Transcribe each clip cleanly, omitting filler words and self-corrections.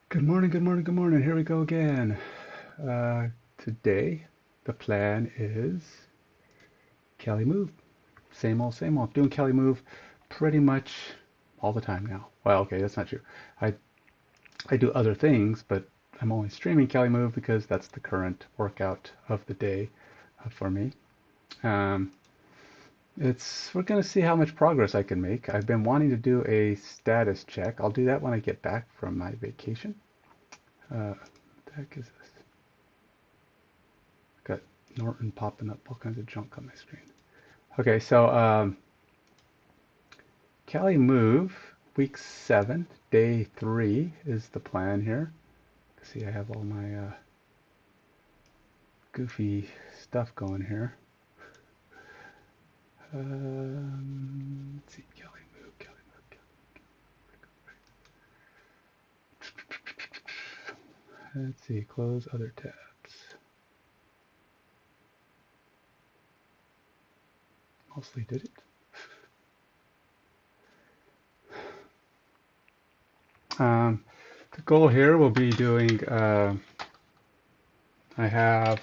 Good morning, good morning, good morning. Here we go again. Today, the plan is CaliMove. Same old, same old. Doing CaliMove pretty much all the time now. Well, okay, that's not true. I, I do other things, but I'm only streaming CaliMove because that's the current workout of the day for me. Um, we're gonna see how much progress I can make. I've been wanting to do a status check. I'll do that when I get back from my vacation. What the heck is this? Got Norton popping up all kinds of junk on my screen. Okay, so Cali Move, week 7, day 3 is the plan here. See, I have all my goofy stuff going here. Let's see, Cali Move, Cali Move, Cali Move. Let's see, close other tabs. Mostly did it. The goal here will be doing, I have,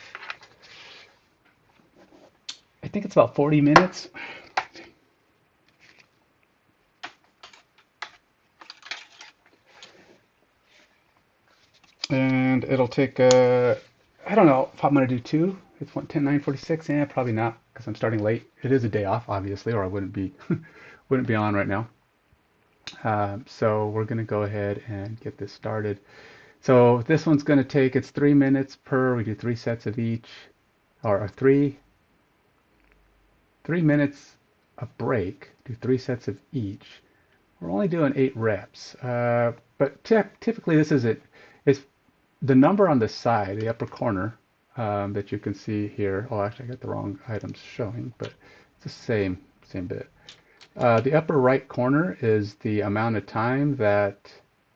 I think it's about 40 minutes. And it'll take, I don't know if I'm going to do two. It's 10:46. Yeah, probably not because I'm starting late. It is a day off, obviously, or I wouldn't be wouldn't be on right now. So we're going to go ahead and get this started. So this one's going to take, it's 3 minutes per. We do three sets of each, or three minutes a break. Do three sets of each. We're only doing 8 reps, but typically this is it. It's the number on the side, the upper corner, that you can see here. Oh, actually, I got the wrong items showing, but it's the same bit. The upper right corner is the amount of time that,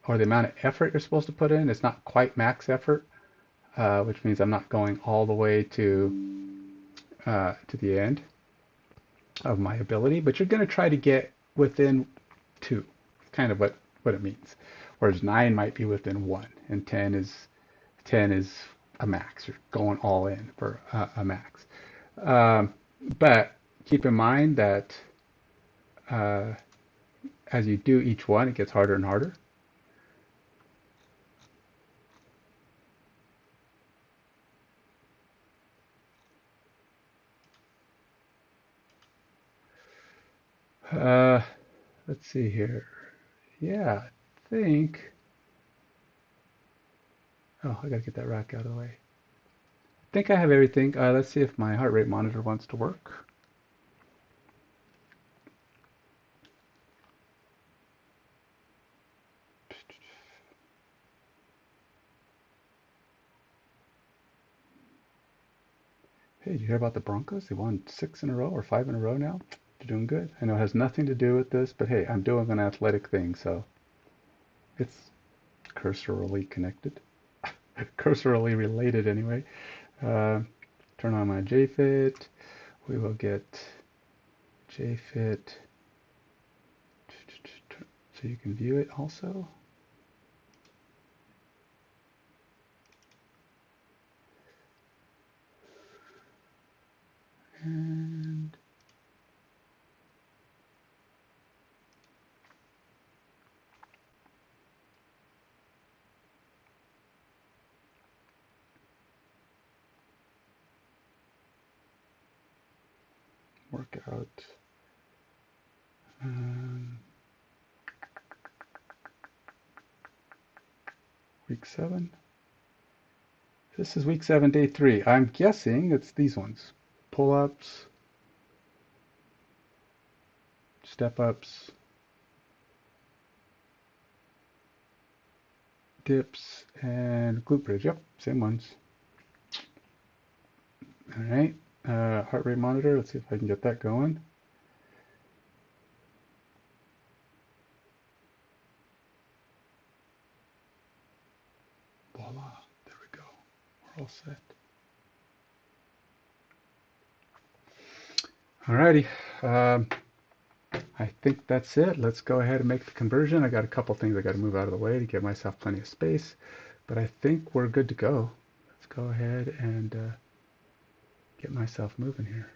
or the amount of effort you're supposed to put in. It's not quite max effort, which means I'm not going all the way to the end of my ability, but you're going to try to get within 2. Kind of what it means. Whereas 9 might be within 1, and 10 is a max. You're going all in for a max. Um, but keep in mind that uh, as you do each one, it gets harder and harder. Uh, let's see here. Yeah, I think. Oh, I gotta get that rack out of the way. I think I have everything. Let's see if my heart rate monitor wants to work. Hey, did you hear about the Broncos? They won 6 in a row or 5 in a row now. They're doing good. I know it has nothing to do with this, but hey, I'm doing an athletic thing, so it's cursorily connected. Cursorily related anyway. Uh, turn on my JFit. We will get JFit so you can view it also. And workout. Um, week 7. This is week 7, day 3. I'm guessing it's these ones. Pull-ups, step-ups, dips, and glute bridge. Yep, same ones. All right. Heart rate monitor. Let's see if I can get that going. Voila. There we go. We're all set. Alrighty. I think that's it. Let's go ahead and make the conversion. I got a couple things I got to move out of the way to give myself plenty of space, but I think we're good to go. Let's go ahead and get myself moving here.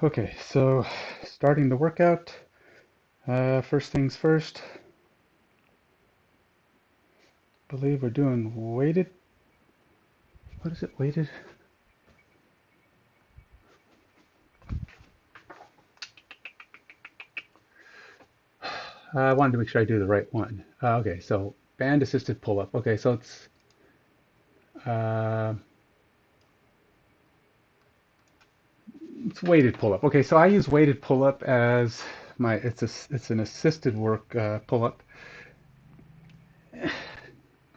Okay, so starting the workout. First things first, believe we're doing weighted. What is it, weighted? I wanted to make sure I do the right one. Okay, so band assisted pull up. Okay, so uh, it's weighted pull up. Okay, so I use weighted pull up as my it's an assisted work pull up.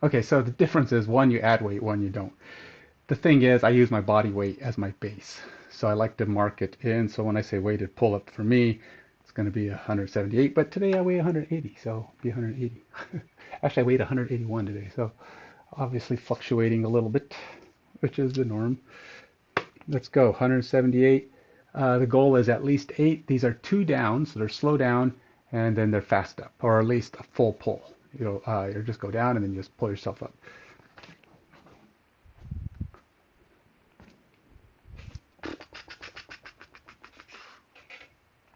Okay, so the difference is one you add weight, one you don't. The thing is, I use my body weight as my base. So I like to mark it in. So when I say weighted pull up for me, it's going to be 178. But today I weigh 180, so it'll be 180. Actually, I weighed 181 today. So obviously fluctuating a little bit, which is the norm. Let's go, 178. The goal is at least 8. These are 2 down, so they're slow down, and then they're fast up, or at least a full pull. You just go down and then you just pull yourself up.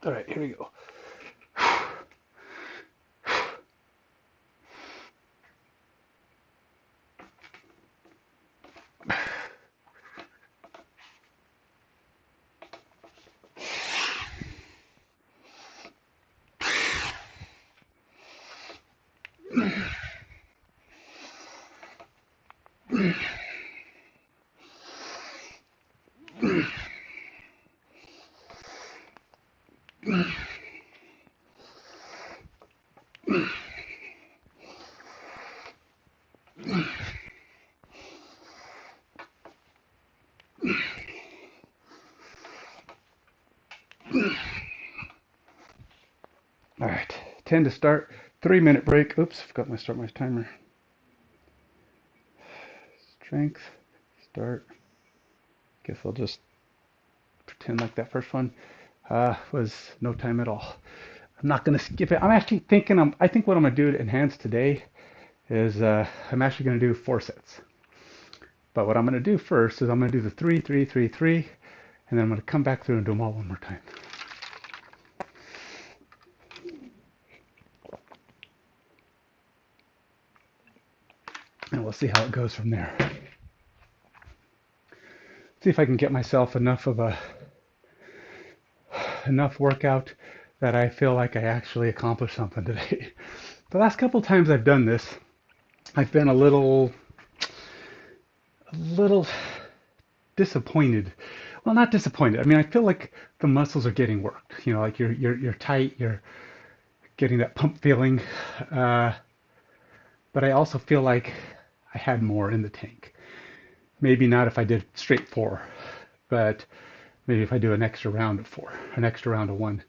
All right, here we go. All right, 10 to start, 3-minute break. Oops, forgot my start my timer. Strength, start. Guess I'll just pretend like that first one was no time at all. I'm not gonna skip it. I'm actually thinking, I think what I'm gonna do to enhance today is I'm actually gonna do 4 sets. But what I'm gonna do first is I'm gonna do the 3, 3, 3, 3, and then I'm gonna come back through and do them all one more time. And we'll see how it goes from there. See if I can get myself enough workout that I feel like I actually accomplished something today. The last couple times I've done this, I've been a little disappointed. Well, not disappointed. I mean, I feel like the muscles are getting worked. Like you're tight, you're getting that pump feeling. But I also feel like I had more in the tank. Maybe not if I did straight 4, but maybe if I do an extra round of 4, an extra round of 1,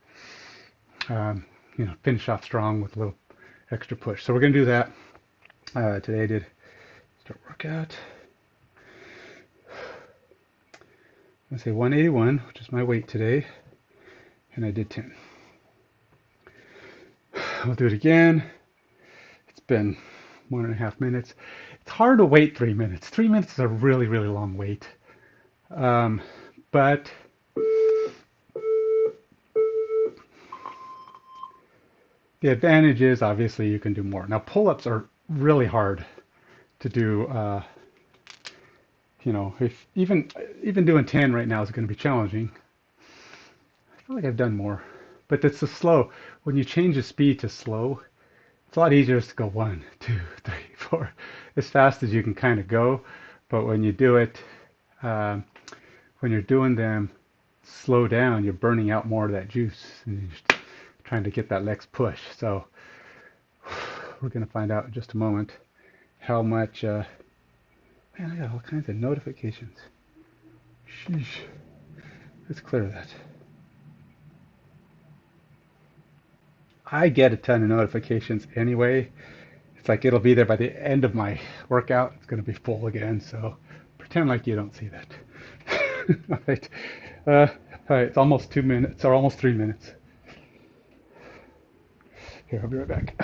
finish off strong with a little extra push. So we're going to do that. Today I did start workout. I'm going to say 181, which is my weight today, and I did 10. We'll do it again. It's been 1.5 minutes. It's hard to wait 3 minutes. 3 minutes is a really, really long wait. But the advantage is obviously you can do more. Now pull-ups are really hard to do. If even doing 10 right now is going to be challenging. I feel like I've done more, but it's the slow. When you change the speed to slow, it's a lot easier just to go 1, 2, 3, 4, as fast as you can kind of go. But when you do it, when you're doing them slow down, you're burning out more of that juice and you're just trying to get that next push. So we're going to find out in just a moment how much. Man, I got all kinds of notifications. Sheesh. Let's clear that. I get a ton of notifications anyway. It's like it'll be there by the end of my workout. It's going to be full again, so pretend like you don't see that. All right. All right, it's almost 2 minutes, or almost 3 minutes. Here, I'll be right back.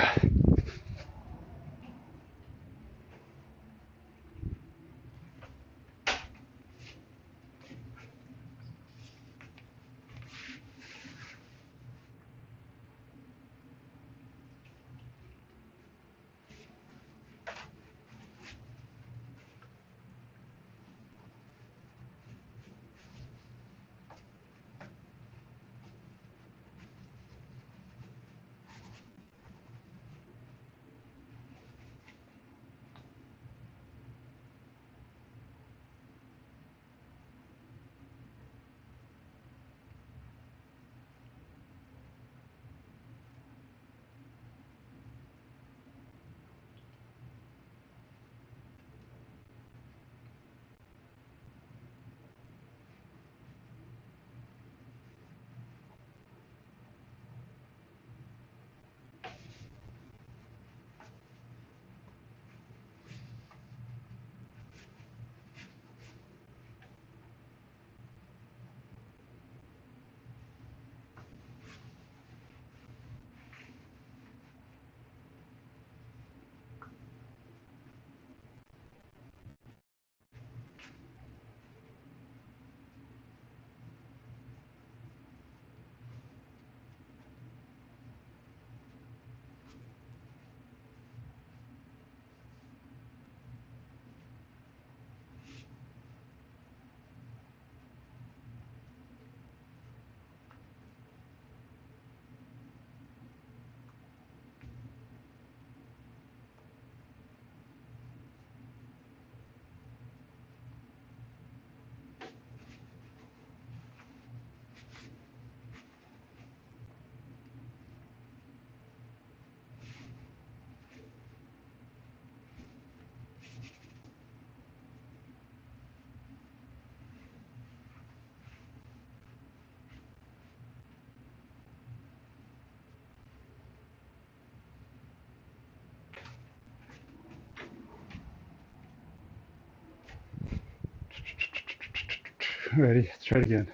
Ready? Let's try it again.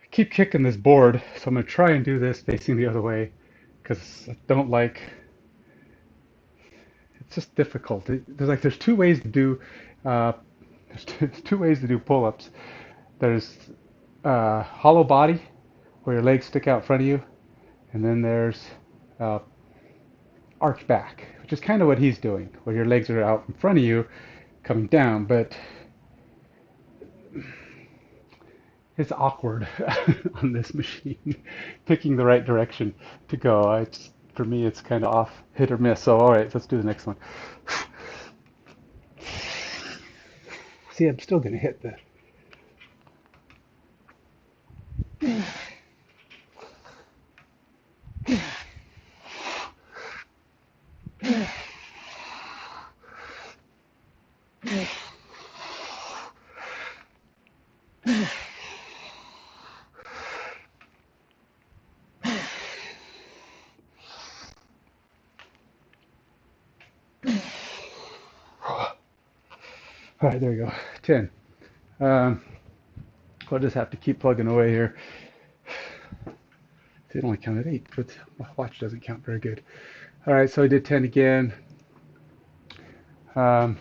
I keep kicking this board, so I'm going to try and do this facing the other way because I don't like. It's just difficult. There's two ways to do. Uh, there's two ways to do pull-ups. There's hollow body, where your legs stick out in front of you, and then there's uh, arch back, which is kind of what he's doing, where your legs are out in front of you, coming down, but it's awkward on this machine, picking the right direction to go. For me, it's kind of off, hit or miss. So, all right, let's do the next one. See, I'm still going to hit the. All right, there we go. 10. I'll just have to keep plugging away here. It only counted 8, but my watch doesn't count very good. All right, so I did 10 again. Um,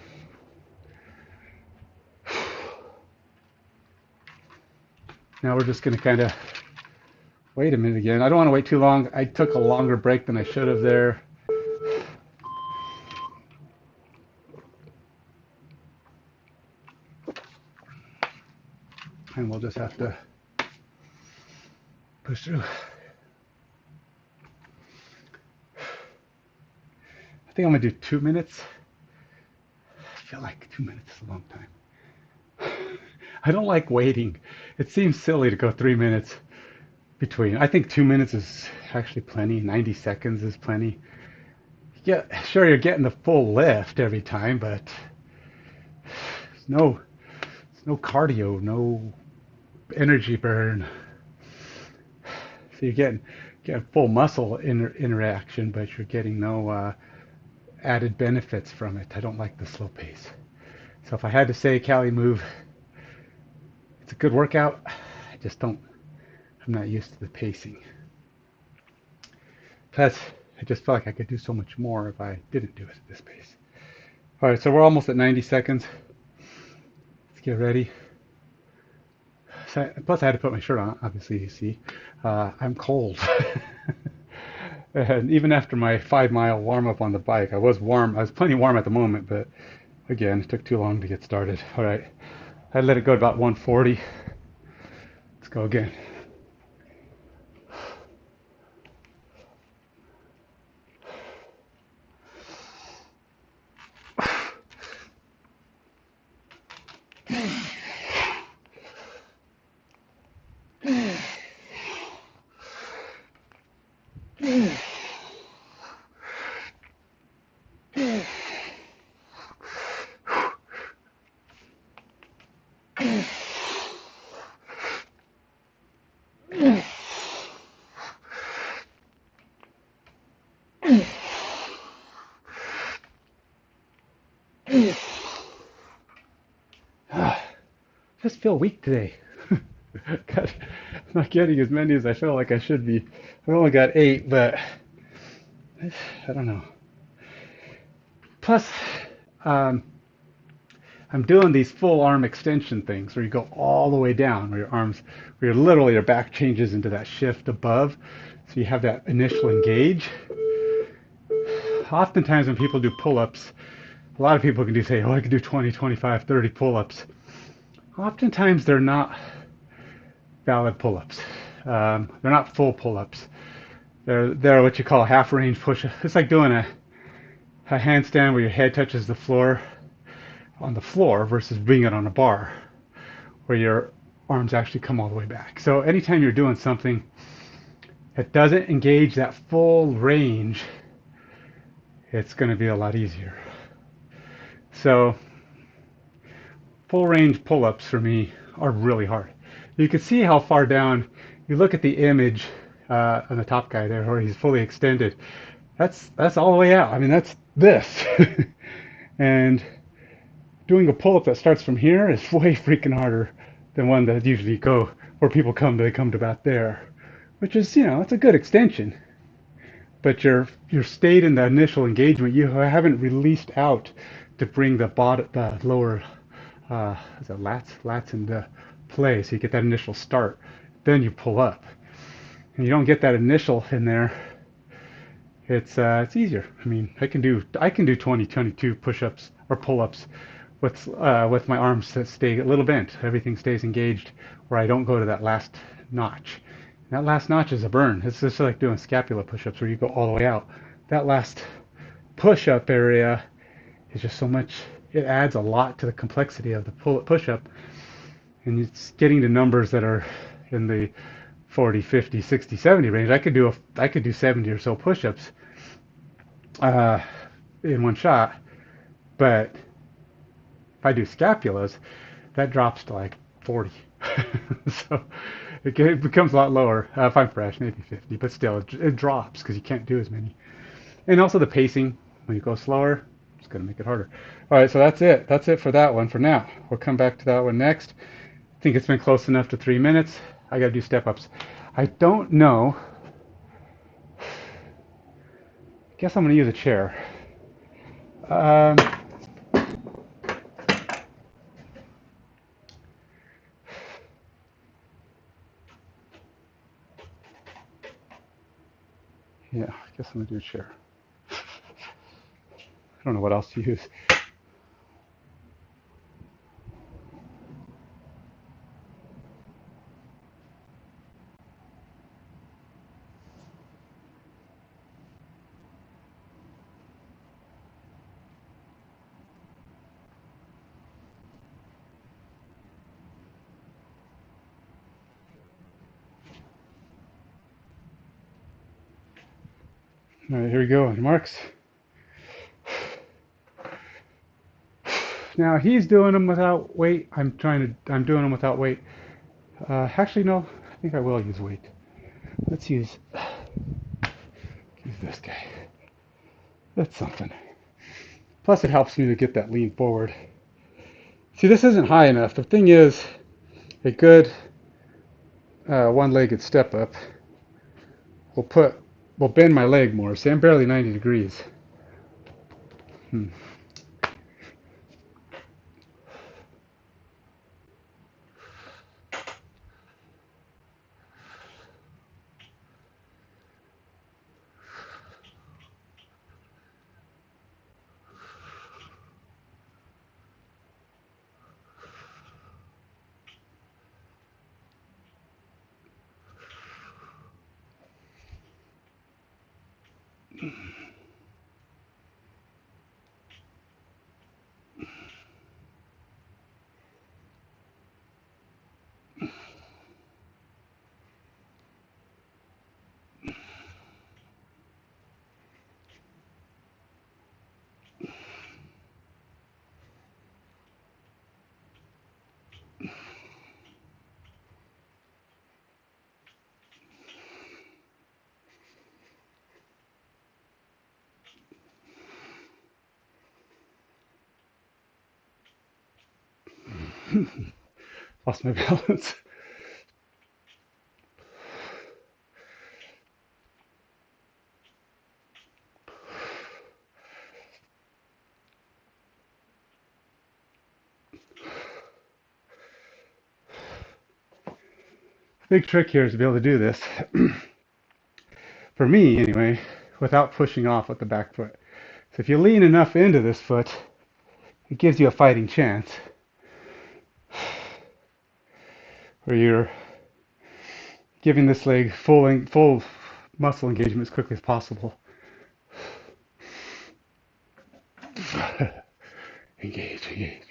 now we're just going to kind of wait a minute again. I don't want to wait too long. I took a longer break than I should have there. And we'll just have to push through. I think I'm going to do 2 minutes. I feel like 2 minutes is a long time. I don't like waiting. It seems silly to go 3 minutes between. I think 2 minutes is actually plenty. 90 seconds is plenty. Yeah, sure, you're getting the full lift every time, but there's no cardio, no energy burn. So you're getting full muscle interaction, but you're getting no added benefits from it. I don't like the slow pace. So if I had to say CaliMove, it's a good workout. I'm not used to the pacing. Plus, I just felt like I could do so much more if I didn't do it at this pace. All right, so we're almost at 90 seconds. Let's get ready. Plus, I had to put my shirt on, obviously, you see. I'm cold. And even after my 5-mile warm-up on the bike, I was warm. I was plenty warm at the moment, but again, it took too long to get started. All right, I let it go to about 140. Let's go again. Just feel weak today. God, I'm not getting as many as I feel like I should be. I've only got 8, but I don't know. Plus, um, I'm doing these full arm extension things where you go all the way down, where your back changes into that shift above. So you have that initial engage. Oftentimes when people do pull-ups, a lot of people can say, oh, I can do 20, 25, 30 pull-ups. Oftentimes they're not valid pull-ups. They're not full pull-ups. They're what you call half-range push-ups. It's like doing a handstand where your head touches the floor on the floor versus being it on a bar where your arms actually come all the way back. So anytime you're doing something that doesn't engage that full range, it's going to be a lot easier. So full range pull-ups for me are really hard. You can see how far down, you look at the image on the top guy there where he's fully extended. That's all the way out. I mean, that's this. And doing a pull-up that starts from here is way freaking harder the one that usually go where people come to, they come to about there, which is, it's a good extension. But you're stayed in the initial engagement. You haven't released out to bring the lower, is it lats into play, so you get that initial start. Then you pull up, and you don't get that initial in there. It's easier. I mean, I can do 20, 22 push-ups or pull-ups with my arms that stay a little bent. Everything stays engaged where I don't go to that last notch. And that last notch is a burn. It's just like doing scapula push-ups where you go all the way out. That last push-up area is just so much. It adds a lot to the complexity of the push-up, and it's getting to numbers that are in the 40, 50, 60, 70 range. I could do 70 or so push-ups uh, in one shot, but if I do scapulas, that drops to like 40. So it becomes a lot lower. If I'm fresh, maybe 50, but still, it drops because you can't do as many. And also the pacing, when you go slower, it's going to make it harder. All right, so that's it. That's it for that one for now. We'll come back to that one next. I think it's been close enough to 3 minutes. I got to do step-ups. I don't know. I guess I'm going to use a chair. Um, yeah, I guess I'm going to do a chair. I don't know what else to use. All right, here we go. Marks. Now he's doing them without weight. I'm doing them without weight. Actually, no. I think I will use weight. Let's use this guy. That's something. Plus, it helps me to get that lean forward. See, this isn't high enough. The thing is, a good one-legged step up will bend my leg more. See, I'm barely 90 degrees. Hmm. Lost my balance. Big trick here is to be able to do this, for me anyway, without pushing off with the back foot. So if you lean enough into this foot, it gives you a fighting chance where you're giving this leg full muscle engagement as quickly as possible. Engage, engage.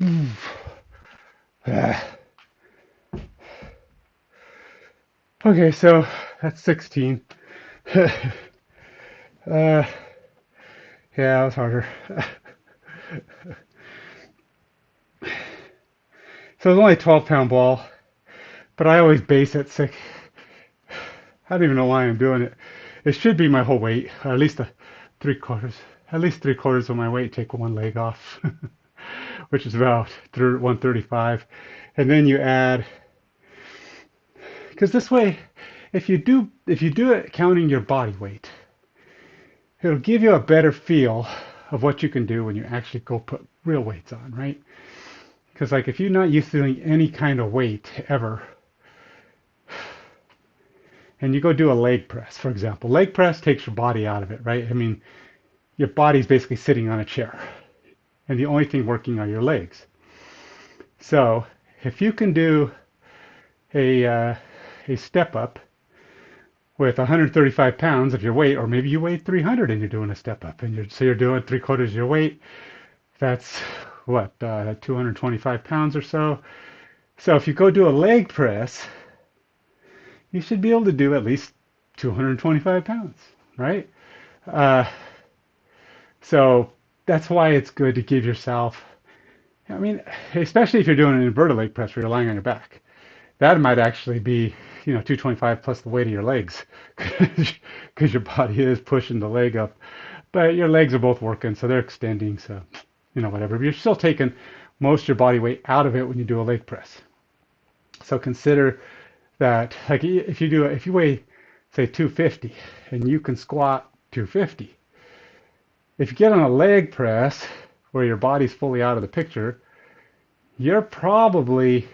Okay, so that's 16. Yeah, that was harder. So it's only a 12-pound ball, but I always base it sick. I don't even know why I'm doing it. It should be my whole weight, or at least three quarters. At least three quarters of my weight. Take one leg off, which is about 135, and then you add. Because this way, if you do it counting your body weight, it'll give you a better feel of what you can do when you actually go put real weights on, right? Because like if you're not used to doing any kind of weight ever, and you go do a leg press, for example, leg press takes your body out of it, right? I mean, your body's basically sitting on a chair, and the only thing working are your legs. So if you can do a a step up with 135 pounds of your weight, or maybe you weigh 300 and you're doing a step up, and you're doing three quarters of your weight. That's what 225 pounds or so. So if you go do a leg press, you should be able to do at least 225 pounds, right? Uh, so that's why it's good to give yourself. I mean, especially if you're doing an inverted leg press where you're lying on your back. That might actually be, 225 plus the weight of your legs, because your body is pushing the leg up. But your legs are both working, so they're extending, so, whatever. But you're still taking most of your body weight out of it when you do a leg press. So consider that, like, if you weigh, say, 250, and you can squat 250, if you get on a leg press where your body's fully out of the picture, you're probably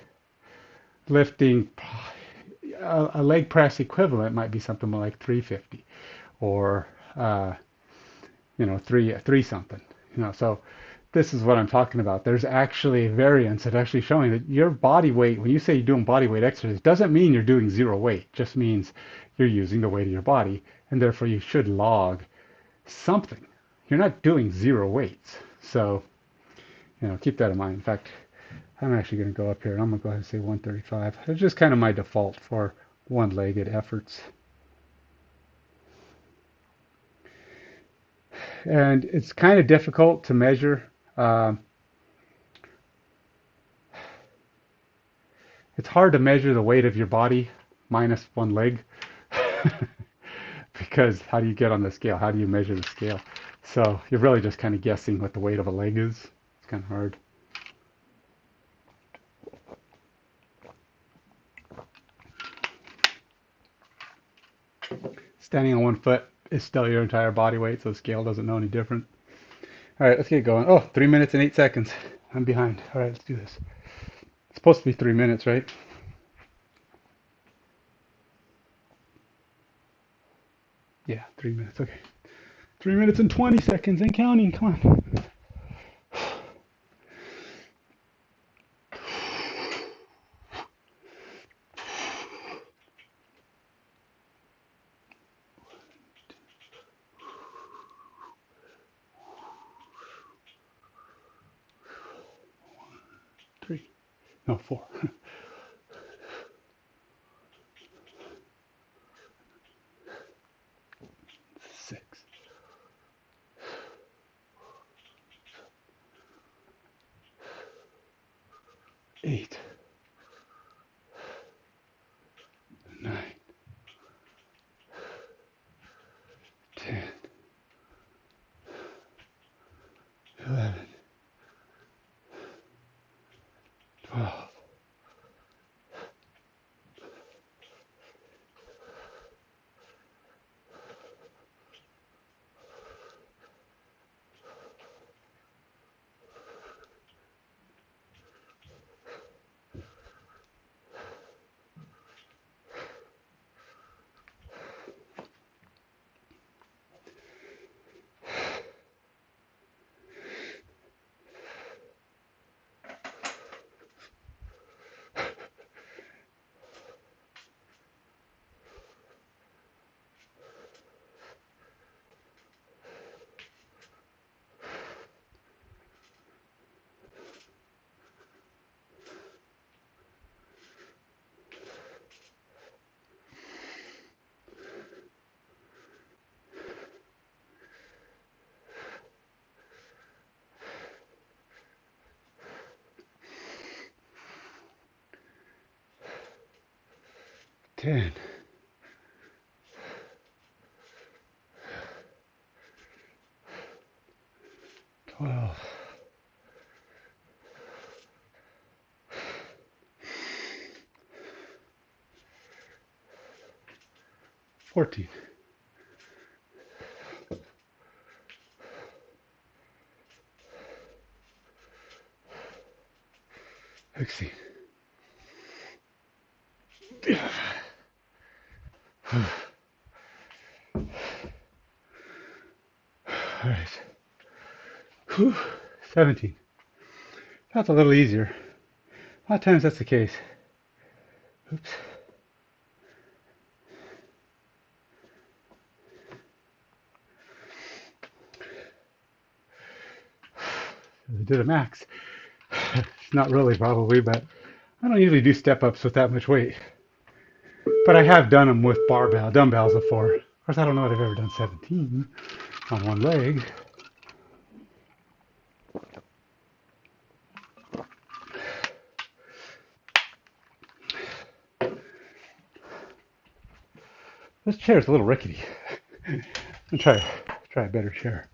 lifting a leg press equivalent might be something like 350 or three something. So this is what I'm talking about. There's actually variance that actually showing that your body weight, when you say you're doing body weight exercise, doesn't mean you're doing zero weight. It just means you're using the weight of your body, and therefore you should log something. You're not doing zero weights. So, keep that in mind. In fact, I'm actually going to go up here and I'm going to go ahead and say 135. It's just kind of my default for one-legged efforts. And it's kind of difficult to measure. It's hard to measure the weight of your body minus one leg because how do you get on the scale? How do you measure the scale? So you're really just kind of guessing what the weight of a leg is. It's kind of hard. Standing on one foot is still your entire body weight, so the scale doesn't know any different. All right, let's get going. Oh, 3 minutes and 8 seconds. I'm behind. All right, let's do this. It's supposed to be 3 minutes, right? Yeah, 3 minutes. Okay. 3 minutes and 20 seconds and counting. Come on. Three. No, four. 6. 8. 9. 10. 11. 12. 10, 12, 14, 16. All right. 17. That's a little easier. A lot of times that's the case. Oops. I did a max. It's not really probably, but I don't usually do step ups with that much weight. But I have done them with dumbbells before. Of course, I don't know that I've ever done 17 on one leg. This chair is a little rickety. I'm try a better chair.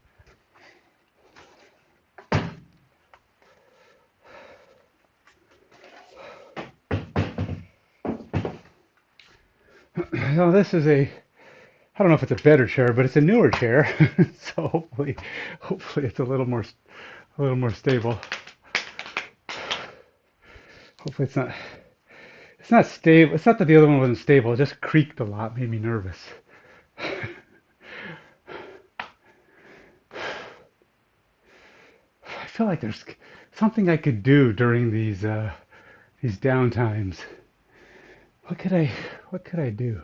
Now this is I don't know if it's a better chair, but it's a newer chair, so hopefully it's a little more stable. Hopefully it's not stable. It's not that the other one wasn't stable. It just creaked a lot, made me nervous. I feel like there's something I could do during these downtimes. What could I do?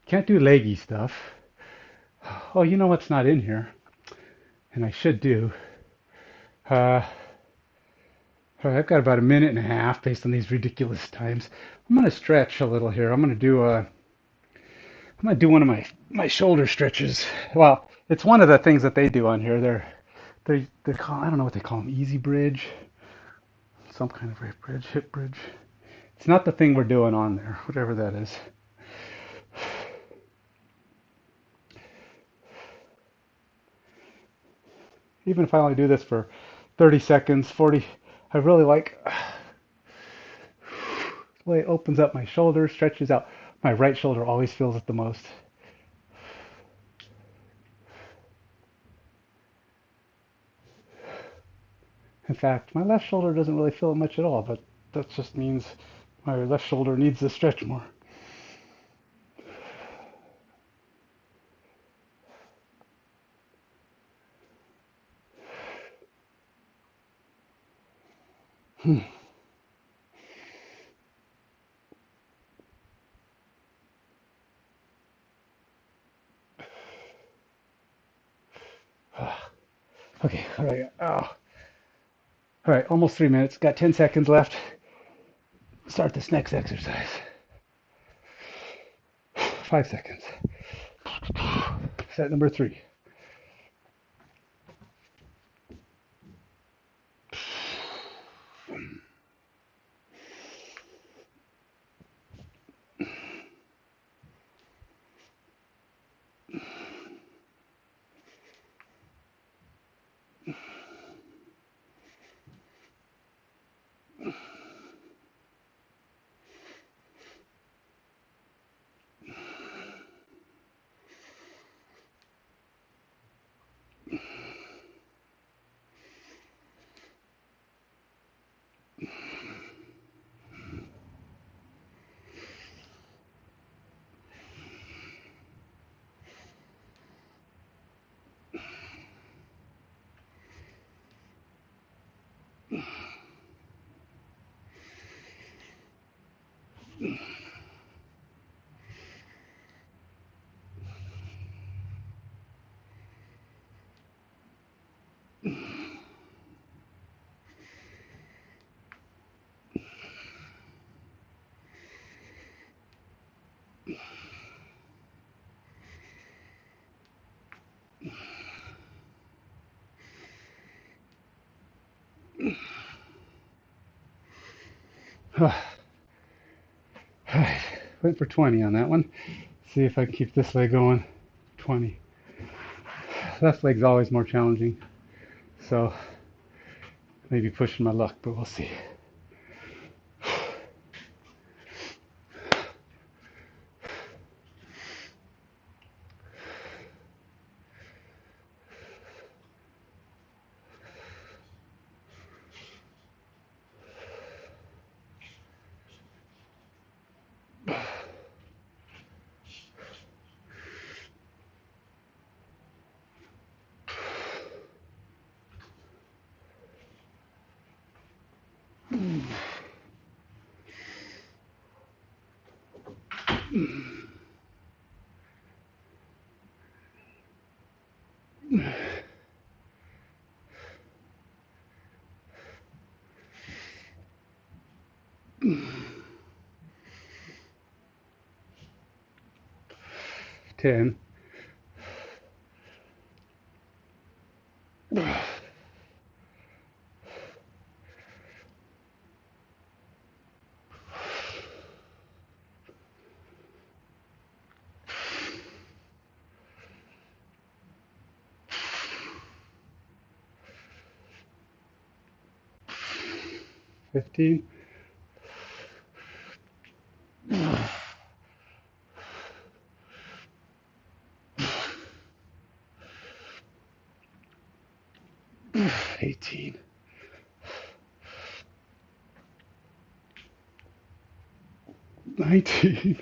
Can't do leggy stuff. Oh, you know what's not in here, and I should do. Uh, I've got about a minute and a half based on these ridiculous times. I'm gonna stretch a little here. I'm gonna do one of my shoulder stretches. Well, it's one of the things that they do on here. They call, I don't know what they call them, easy bridge, some kind of hip bridge. It's not the thing we're doing on there, whatever that is. Even if I only do this for 30 seconds, 40, I really like the way it opens up my shoulder, stretches out. My right shoulder always feels it the most. In fact, my left shoulder doesn't really feel it much at all, but that just means my left shoulder needs to stretch more. Okay, all right. Oh. All right, almost 3 minutes. Got 10 seconds left. Start this next exercise. 5 seconds. Set number 3. All right. Went for 20 on that one. See if I can keep this leg going. 20. Left leg's always more challenging. So maybe pushing my luck, but we'll see. Ten. 15. 18. 19.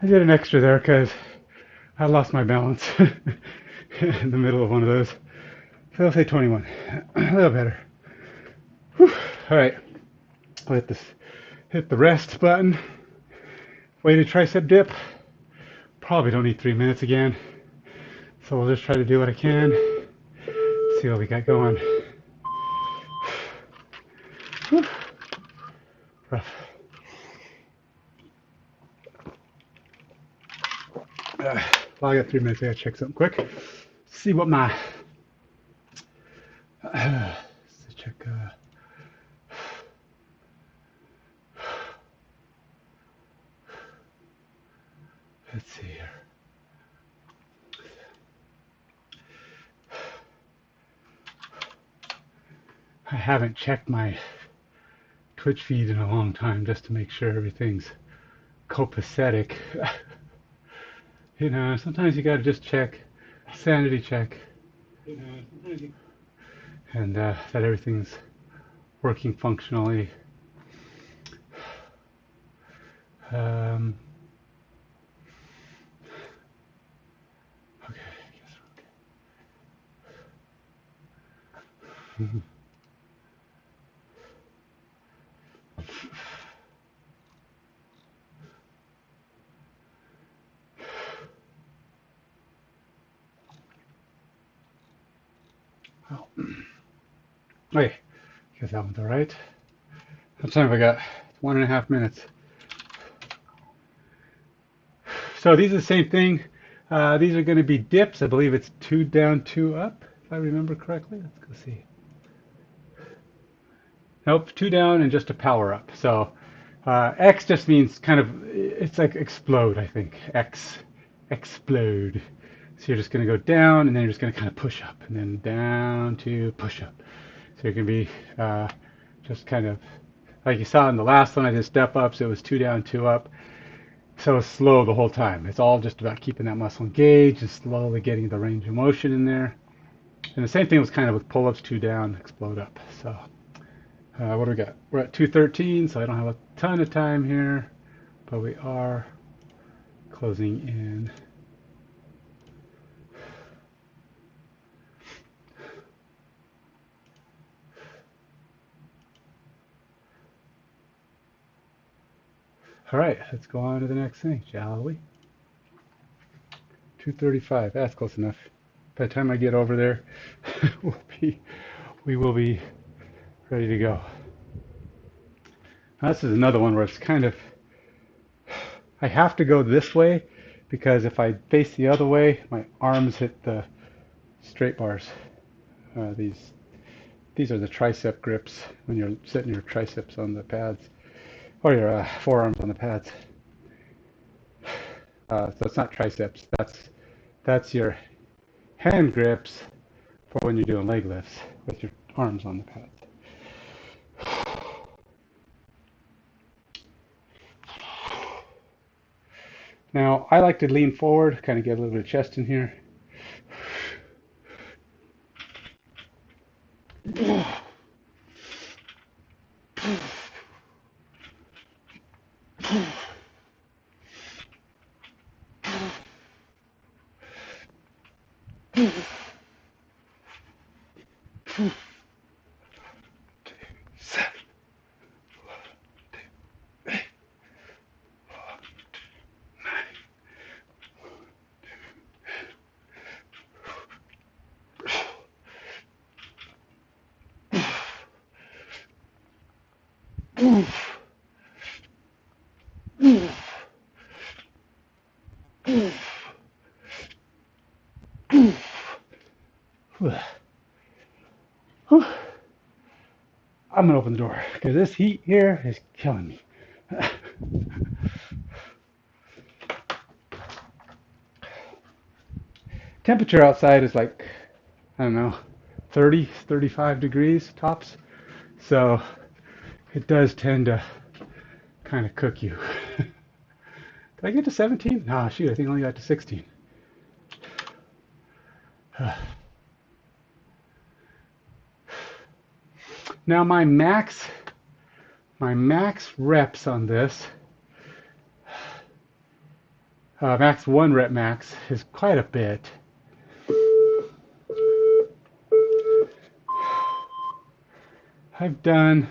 I did an extra there because I lost my balance in the middle of one of those. So I'll say 21. A little better. Whew. All right. I'll hit the rest button. Weighted tricep dip. Probably don't need 3 minutes again. So we'll just try to do what I can. See what we got going. Whew. Rough. Well, I got 3 minutes. I gotta check something quick. See what my check. Let's see here. I haven't checked my Twitch feed in a long time just to make sure everything's copacetic. You know, sometimes you gotta just check, sanity check, and that everything's working functionally. Okay, I guess we're okay. Oh. Okay, guess that one's all right. How much time have I got? 1.5 minutes. So these are the same thing. These are going to be dips. I believe it's 2 down, 2 up, if I remember correctly. Let's go see. Nope, 2 down and just a power up. So X just means kind of, it's like explode, I think. X, explode. So you're just going to go down and then you're just going to kind of push up and then down to push up. So you're going to be just kind of, like you saw in the last one I did step ups, it was 2 down, 2 up. So it's slow the whole time. It's all just about keeping that muscle engaged and slowly getting the range of motion in there. And the same thing was kind of with pull-ups, 2 down, explode up. So what do we got? We're at 2:13, so I don't have a ton of time here, but we are closing in. All right, let's go on to the next thing, shall we? 2:35, that's close enough. By the time I get over there, we will be ready to go. Now, this is another one where it's kind of, I have to go this way because if I face the other way, my arms hit the straight bars. These are the tricep grips when you're setting your triceps on the pads, or your forearms on the pads. So it's not triceps. That's your hand grips for when you're doing leg lifts with your arms on the pads. Now I like to lean forward, kind of get a little bit of chest in here. I'm gonna open the door because this heat here is killing me. Temperature outside is like, I don't know, 30, 35 degrees tops. So it does tend to kind of cook you. Did I get to 17? Ah, shoot, I think I only got to 16. Now my max reps on this, max 1 rep max is quite a bit. I've done,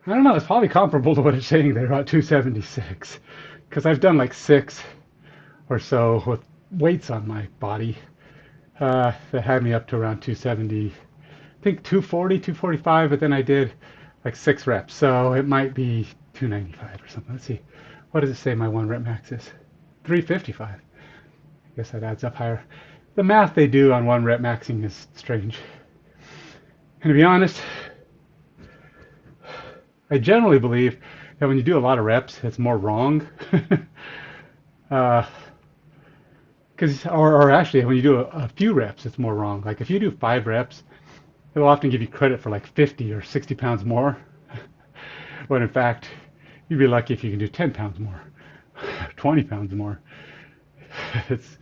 I don't know, it's probably comparable to what it's saying there, about 276, because I've done like 6 or so with weights on my body that had me up to around 270, I think 240, 245, but then I did like 6 reps, so it might be 295 or something. Let's see, what does it say my 1 rep max is? 355. I guess that adds up higher. The math they do on 1 rep maxing is strange. And to be honest, I generally believe that when you do a lot of reps, it's more wrong. Or actually, when you do a few reps, it's more wrong. Like if you do 5 reps, it'll often give you credit for like 50 or 60 pounds more. When in fact, you'd be lucky if you can do 10 pounds more, 20 pounds more. It's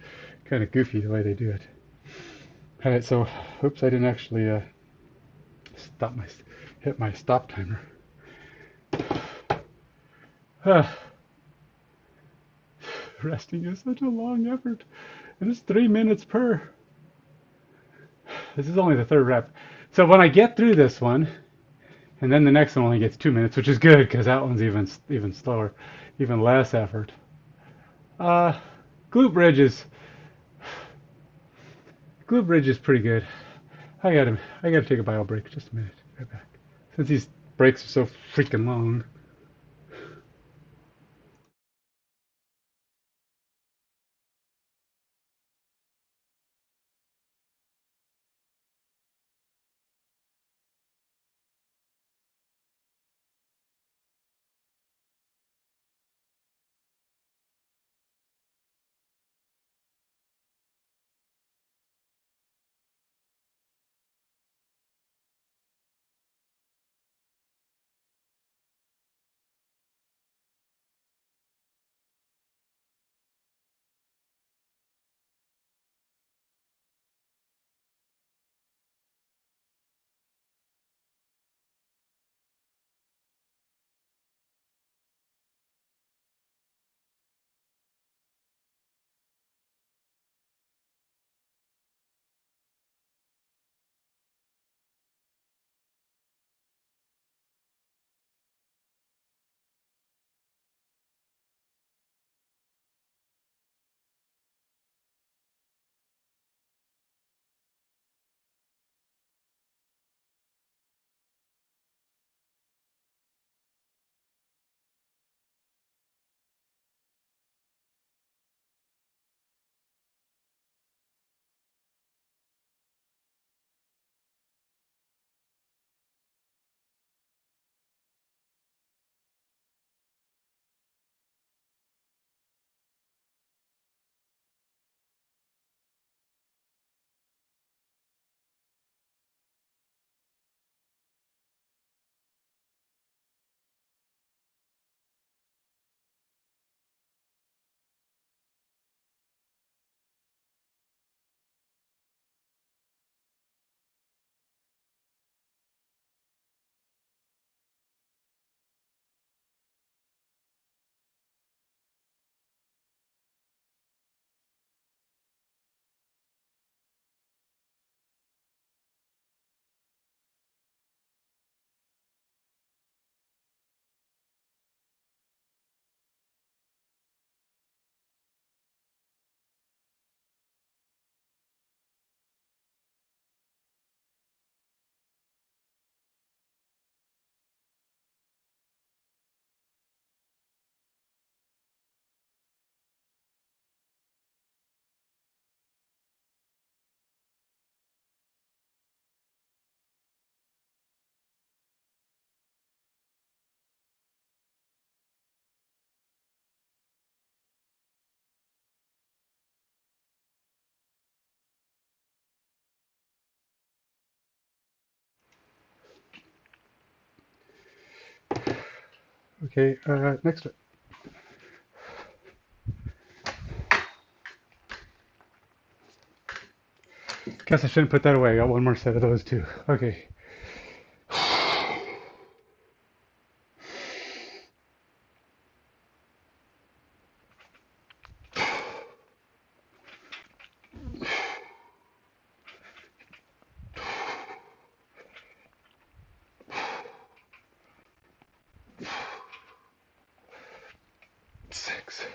kind of goofy the way they do it. All right, so, oops, I didn't actually hit my stop timer. Resting is such a long effort, and it's 3 minutes per. This is only the 3rd rep. So when I get through this one, and then the next one only gets 2 minutes, which is good because that one's even slower, even less effort. Glute bridge is pretty good. I gotta take a bio break. Just a minute. Right back. Since these breaks are so freaking long. Okay, next. Guess I shouldn't put that away. I got one more set of those too. Okay. 6.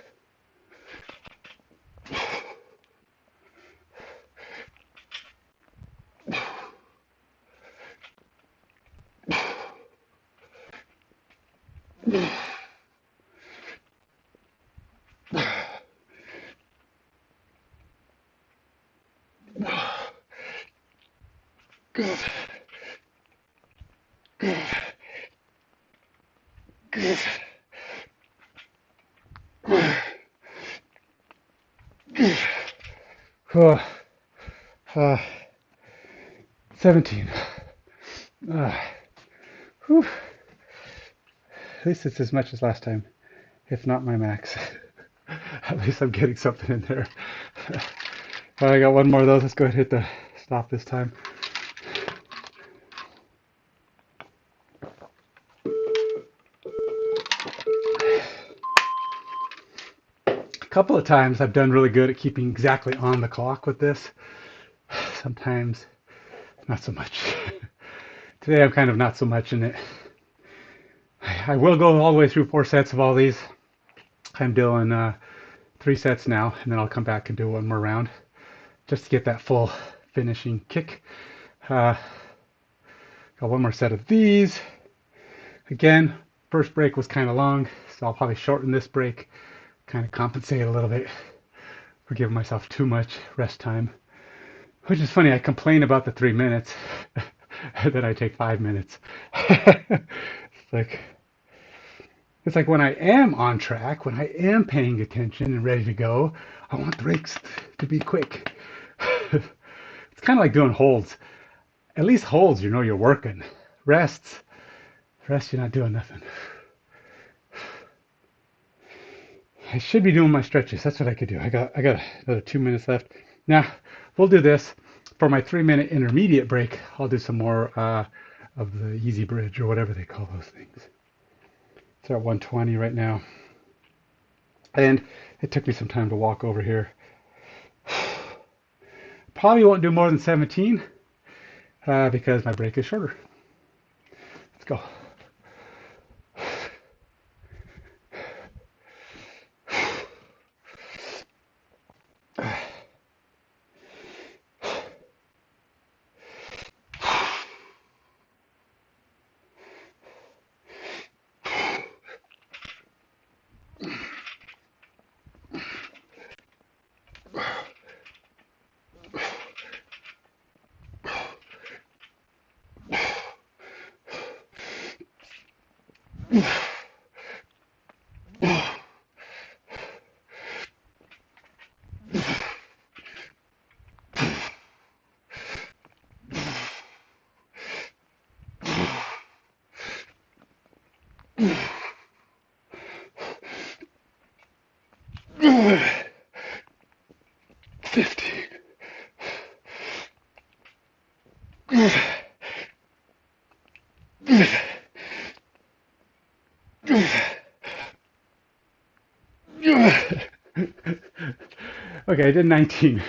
17. Whew. At least it's as much as last time, if not my max. At least I'm getting something in there. All right, I got one more of those. Let's go ahead and hit the stop this time. A couple of times I've done really good at keeping exactly on the clock with this. Sometimes not so much. Today I'm kind of not so much in it. I will go all the way through 4 sets of all these. I'm doing 3 sets now, and then I'll come back and do one more round just to get that full finishing kick. Got one more set of these. Again, first break was kind of long, so I'll probably shorten this break, kind of compensate a little bit for giving myself too much rest time. Which is funny, I complain about the 3 minutes, and then I take 5 minutes. It's like when I am on track, when I am paying attention and ready to go, I want the breaks to be quick. It's kind of like doing holds. At least holds, you know you're working. Rests, you're not doing nothing. I should be doing my stretches. That's what I could do. I got another 2 minutes left. Now, we'll do this. For my 3-minute intermediate break, I'll do some more of the easy bridge or whatever they call those things. It's at 120 right now. And it took me some time to walk over here. Probably won't do more than 17 because my break is shorter. Let's go. Okay, I did 19,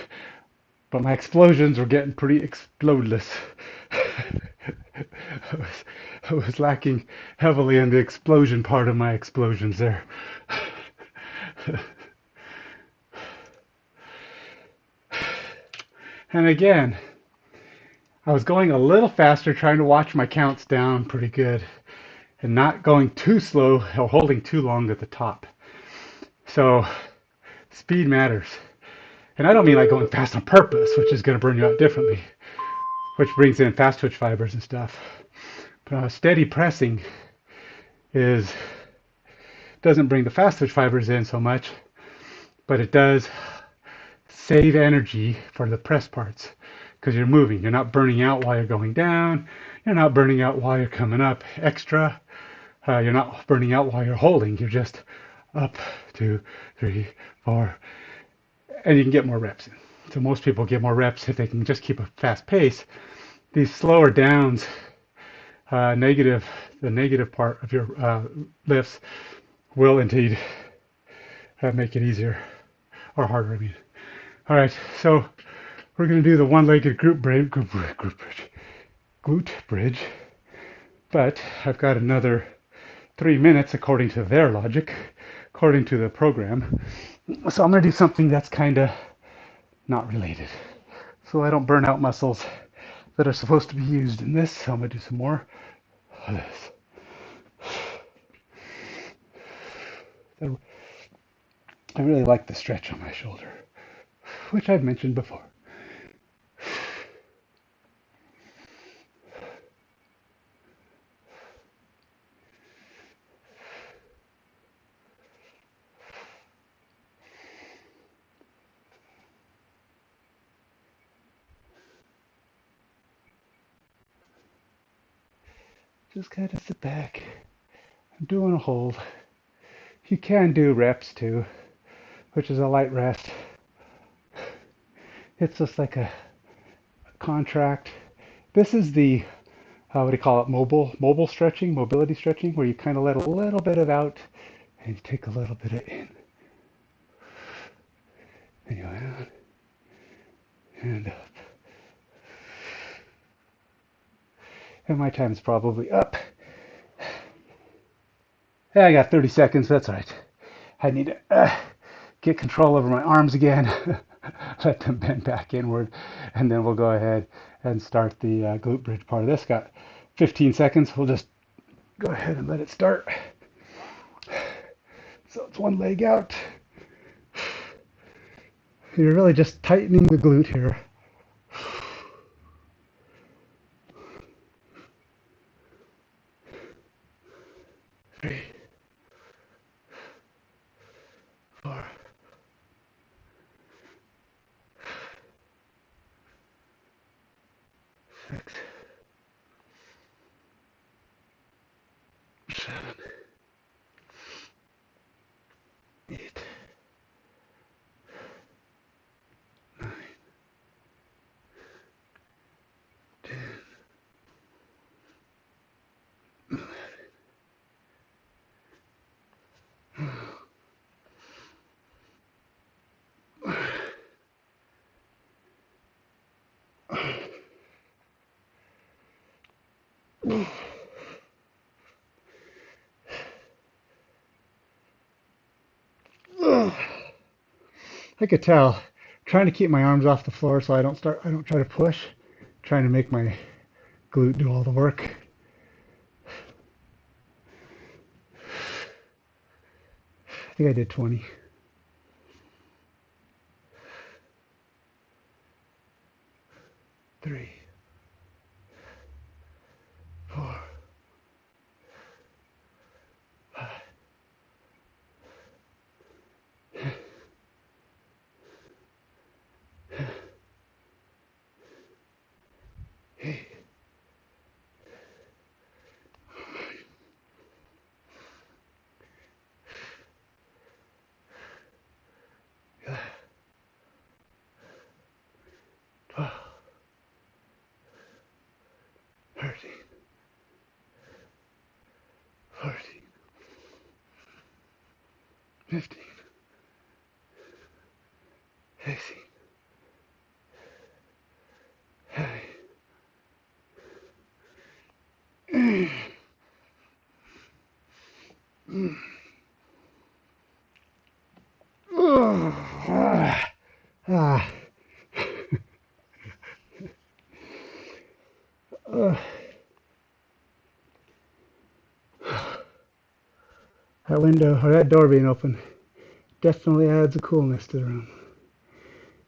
but my explosions were getting pretty explodeless. I was lacking heavily in the explosion part of my explosions there. And again, I was going a little faster, trying to watch my counts down pretty good and not going too slow or holding too long at the top. So speed matters. And I don't mean like going fast on purpose, which is going to burn you out differently, which brings in fast twitch fibers and stuff. But steady pressing doesn't bring the fast twitch fibers in so much, but it does save energy for the press parts because you're moving. You're not burning out while you're going down. You're not burning out while you're coming up extra. You're not burning out while you're holding. You're just up, 2, 3, 4, and you can get more reps in. So most people get more reps if they can just keep a fast pace. These slower downs, negative, the negative part of your lifts will indeed make it easier or harder, I mean. All right, so we're going to do the one-legged glute bridge, but I've got another 3 minutes according to their logic, according to the program. So I'm going to do something that's kind of not related, so I don't burn out muscles that are supposed to be used in this. So I'm going to do some more of this. I really like the stretch on my shoulder, which I've mentioned before. Just kind of sit back. I'm doing a hold. You can do reps too, which is a light rest. It's just like a contract. This is the what do you call it? Mobile stretching, mobility stretching, where you kind of let a little bit of out and you take a little bit of in. And you out and up. And my time is probably up. Yeah, I got 30 seconds. That's all right. I need to get control over my arms again. Let them bend back inward, and then we'll go ahead and start the glute bridge part of this. Got 15 seconds. We'll just go ahead and let it start. So it's one leg out. You're really just tightening the glute here. 3, 4, 6, 7, 8, 9, 10, 11. I could tell. Trying to keep my arms off the floor so I don't try to push. Trying to make my glute do all the work. I think I did 20. 3, 4, 5, 8, 12, 13, 14, 15, 16, 17. Ah. That window or that door being open definitely adds a coolness to the room.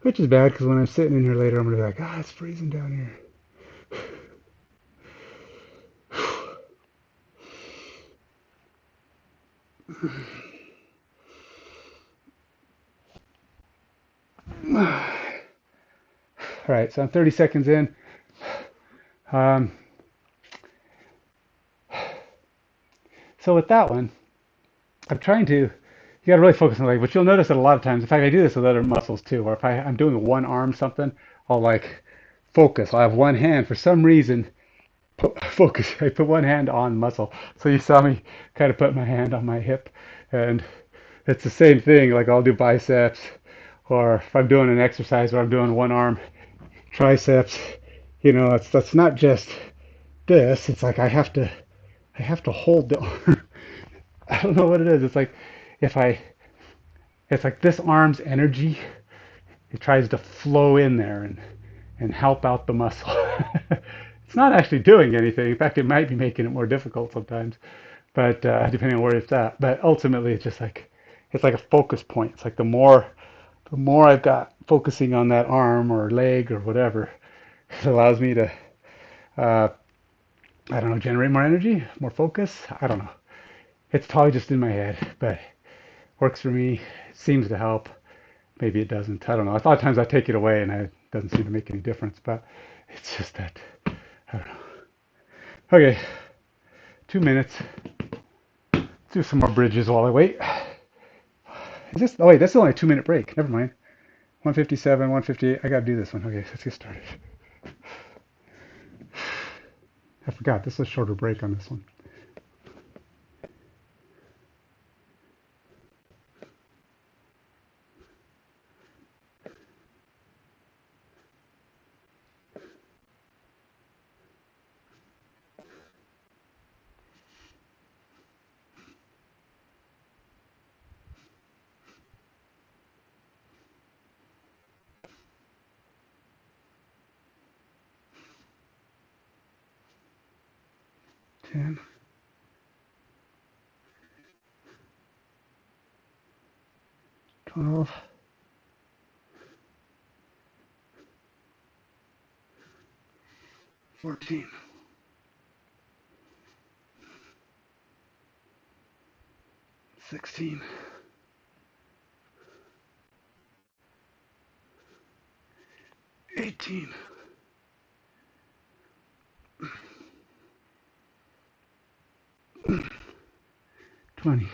Which is bad because when I'm sitting in here later, I'm going to be like, ah, it's freezing down here. All right, so I'm 30 seconds in. So So with that one, I'm trying to, you got to really focus on the leg, but you'll notice that a lot of times, in fact, I do this with other muscles too, or if I'm doing one arm something, I'll like focus. I'll have one hand for some reason, focus. I put one hand on muscle. So you saw me kind of put my hand on my hip, and it's the same thing. Like I'll do biceps, or if I'm doing an exercise where I'm doing one arm triceps, that's not just this. It's like I have to hold the arm. I don't know what it is. It's like if I it's like this arm's energy, it tries to flow in there and help out the muscle. It's not actually doing anything. In fact, it might be making it more difficult sometimes, but depending on where it's at. But ultimately, it's like a focus point. It's like the more I've got focusing on that arm or leg or whatever, it allows me to uh, I don't know, generate more energy, more focus. I don't know. It's probably just in my head, but works for me. It seems to help. Maybe it doesn't. I don't know. A lot of times I take it away and it doesn't seem to make any difference, but it's just that, I don't know. Okay, 2 minutes. Let's do some more bridges while I wait. Oh wait, that's only a 2 minute break. Never mind. 157, 158. I gotta do this one. Okay, let's get started. I forgot. This is a shorter break on this one. 10, 12, 14, 16, 18, 20.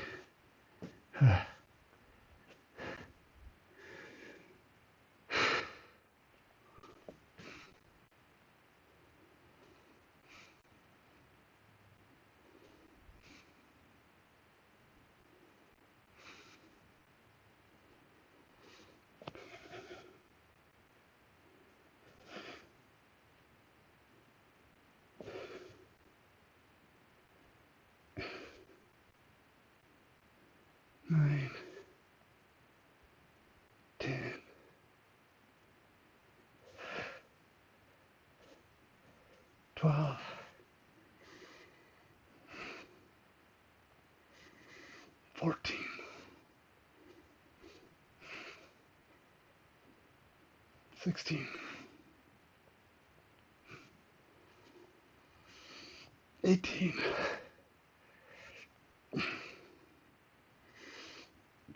9, 10, 12, 14, 16, 18,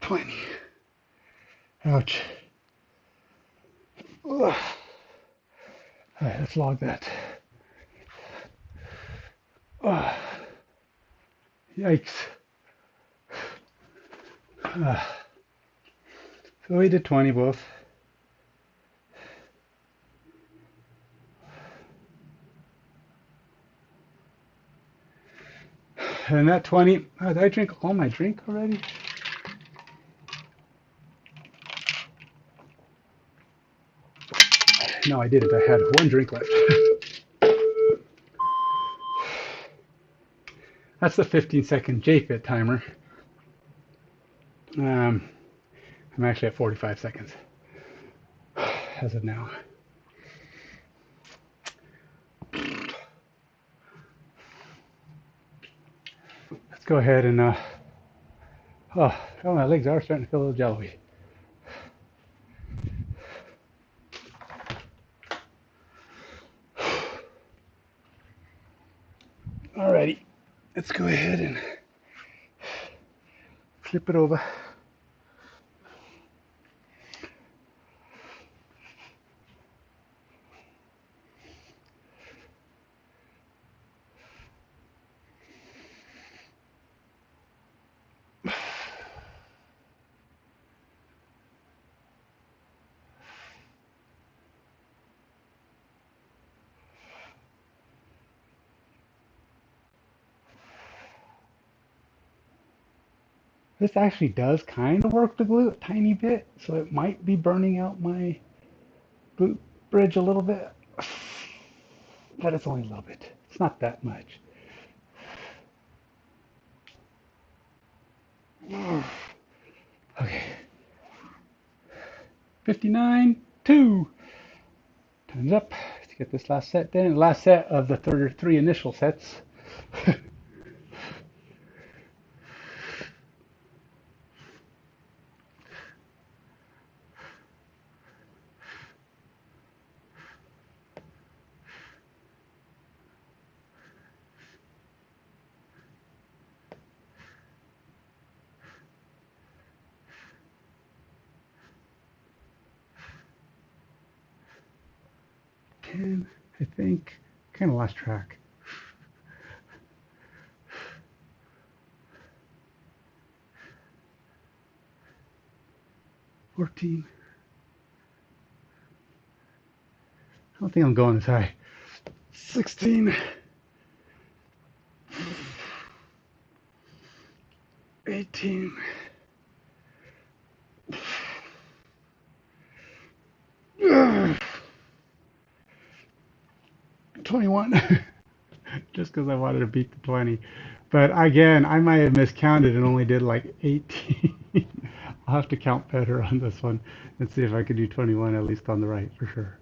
20. Ouch. Ugh. All right, let's log that. Ugh. Yikes. So we did 20 both. And that 20, did I drink all my drink already? No, I didn't. I had one drink left. That's the 15-second JFit timer. I'm actually at 45 seconds as of now. Let's go ahead and, my legs are starting to feel a little jelly. Alrighty, let's go ahead and flip it over. This actually does kind of work the glue a tiny bit, so it might be burning out my boot bridge a little bit, but it's only a little bit. It's not that much. Okay, 59, 2. Time's up. Let's get this last set done. Last set of the three initial sets. 10, I think. Kind of lost track. 14. I don't think I'm going this high. 16. 18. 21. Just because I wanted to beat the 20. But again, I might have miscounted and only did like 18. I'll have to count better on this one and see if I can do 21 at least on the right for sure.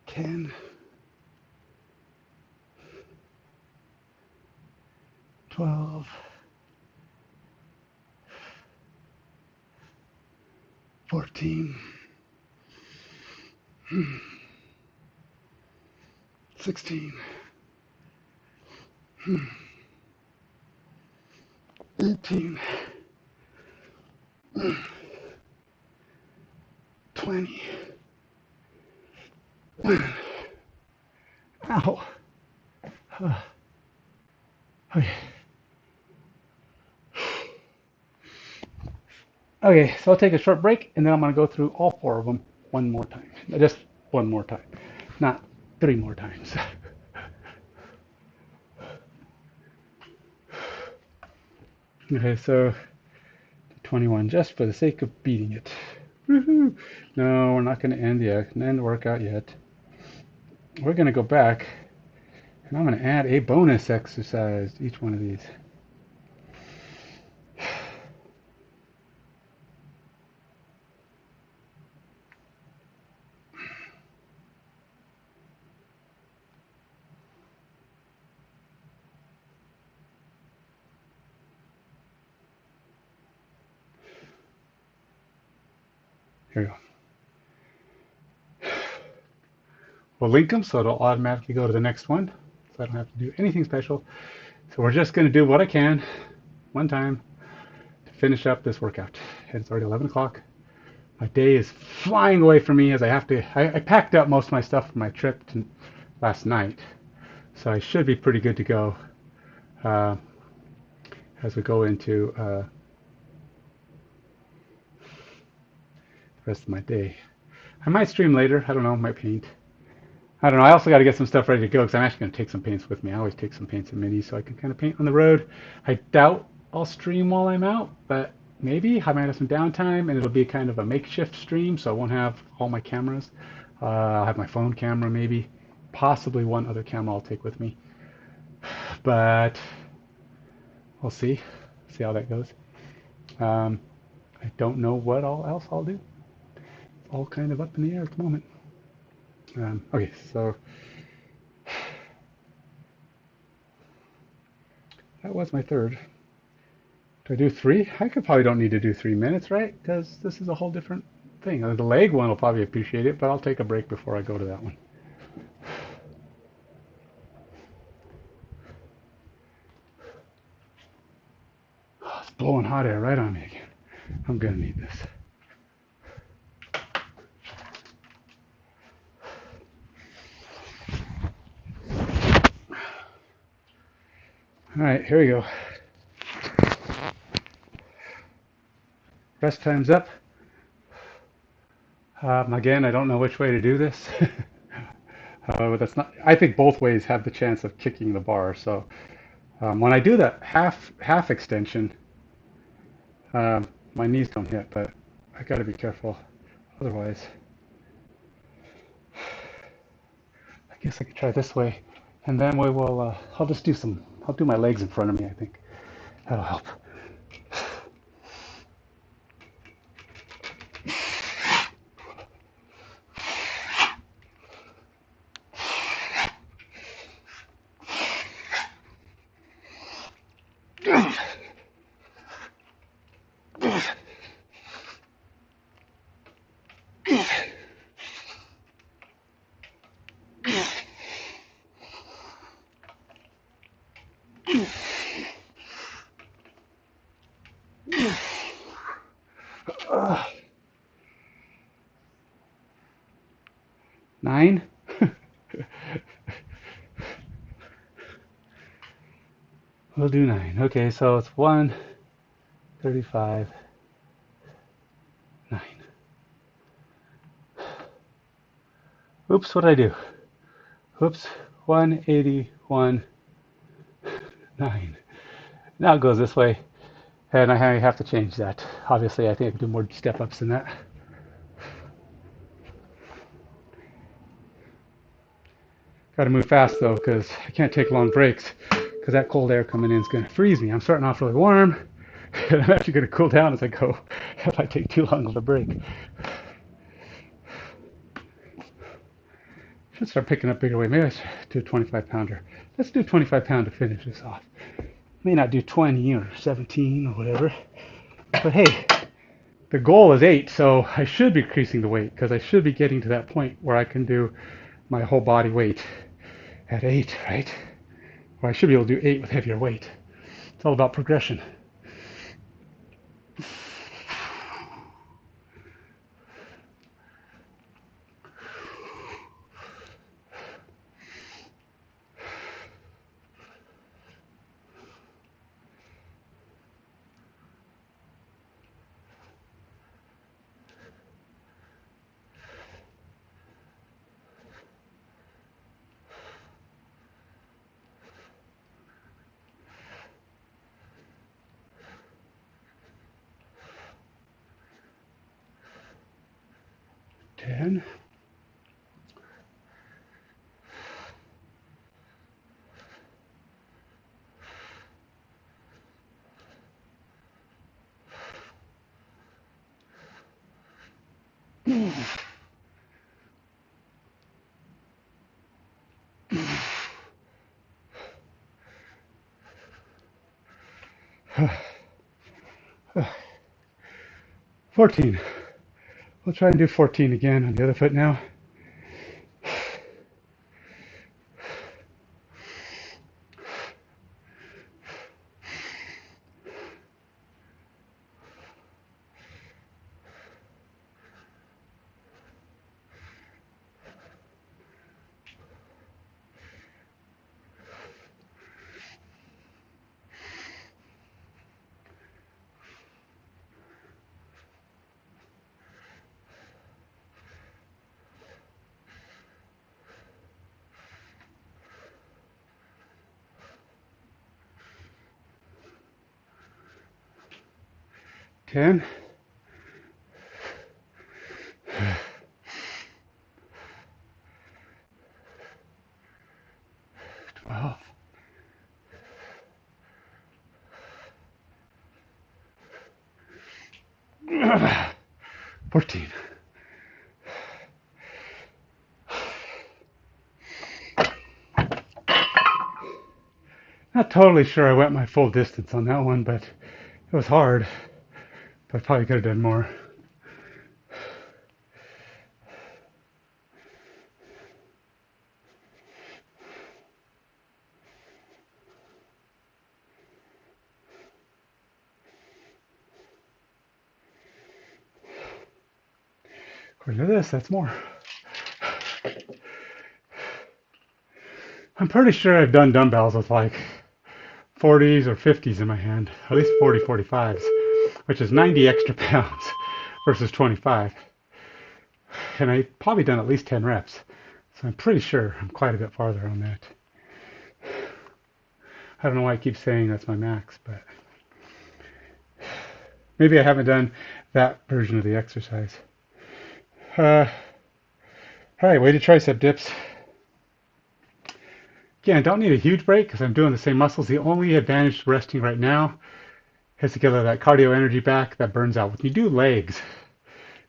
Ten, 12, 14, 16, 18, 20. Ow. Okay. Okay, so I'll take a short break and then I'm going to go through all four of them one more time. Just one more time, not three more times. Okay, so 21 just for the sake of beating it. Woohoo! No, we're not going to end the workout yet. We're going to go back and I'm going to add a bonus exercise to each one of these. Here we go. We'll link them so it'll automatically go to the next one, so I don't have to do anything special. So we're just going to do what I can one time to finish up this workout. And it's already 11 o'clock. My day is flying away from me as I packed up most of my stuff for my trip last night. So I should be pretty good to go as we go into the rest of my day. I might stream later. I don't know. Might paint. I don't know. I also got to get some stuff ready to go because I'm actually going to take some paints with me. I always take some paints and minis so I can kind of paint on the road. I doubt I'll stream while I'm out, but maybe I might have some downtime and it'll be kind of a makeshift stream, so I won't have all my cameras. I'll have my phone camera maybe, possibly one other camera I'll take with me, but we'll see how that goes. I don't know what else I'll do. It's all kind of up in the air at the moment. Okay, so that was my third. Do I do three? I could probably don't need to do 3 minutes, right? Because this is a whole different thing. The leg one will probably appreciate it, but I'll take a break before I go to that one. Oh, it's blowing hot air right on me again. I'm gonna need this. All right, here we go. Rest time's up. Again, I don't know which way to do this. But that's not. I think both ways have the chance of kicking the bar. So when I do that half extension, my knees don't hit, but I got to be careful. Otherwise, I guess I could try this way, and then we will. I'll just do some. I'll do my legs in front of me. I think that'll help. Nine. We'll do 9. Okay, so it's 135, 9. Oops, what did I do? Oops, 181, 9. Now it goes this way, and I have to change that. Obviously, I think I can do more step-ups than that. Got to move fast, though, because I can't take long breaks, because that cold air coming in is going to freeze me. I'm starting off really warm, and I'm actually going to cool down as I go if I take too long of a break. Should start picking up bigger weight. Maybe I should do a 25-pounder. Let's do a 25-pound to finish this off. May not do 20 or 17 or whatever, but hey, the goal is 8, so I should be increasing the weight because I should be getting to that point where I can do my whole body weight at 8, right? Or I should be able to do 8 with heavier weight. It's all about progression. Ten. $14. We'll try and do 14 again on the other foot now. Ten. 12. 14. Not totally sure I went my full distance on that one, but it was hard. But I probably could have done more. According to this, that's more. I'm pretty sure I've done dumbbells with like 40s or 50s in my hand, at least 40, 45s, which is 90 extra pounds versus 25. And I've probably done at least 10 reps. So I'm pretty sure I'm quite a bit farther on that. I don't know why I keep saying that's my max, but maybe I haven't done that version of the exercise. All right, weighted tricep dips. Again, don't need a huge break because I'm doing the same muscles. The only advantage to resting right now is to get that cardio energy back that burns out. When you do legs,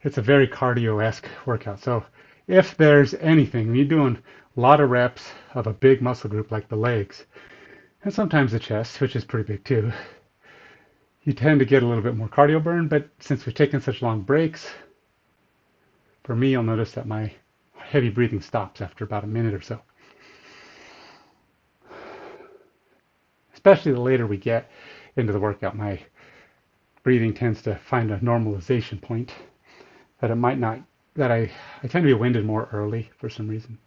it's a very cardio-esque workout. So if there's anything, when you're doing a lot of reps of a big muscle group like the legs, and sometimes the chest, which is pretty big too, you tend to get a little bit more cardio burn. But since we've taken such long breaks, for me, you'll notice that my heavy breathing stops after about a minute or so. Especially the later we get into the workout, my breathing tends to find a normalization point that it might not, that I tend to be winded more early for some reason.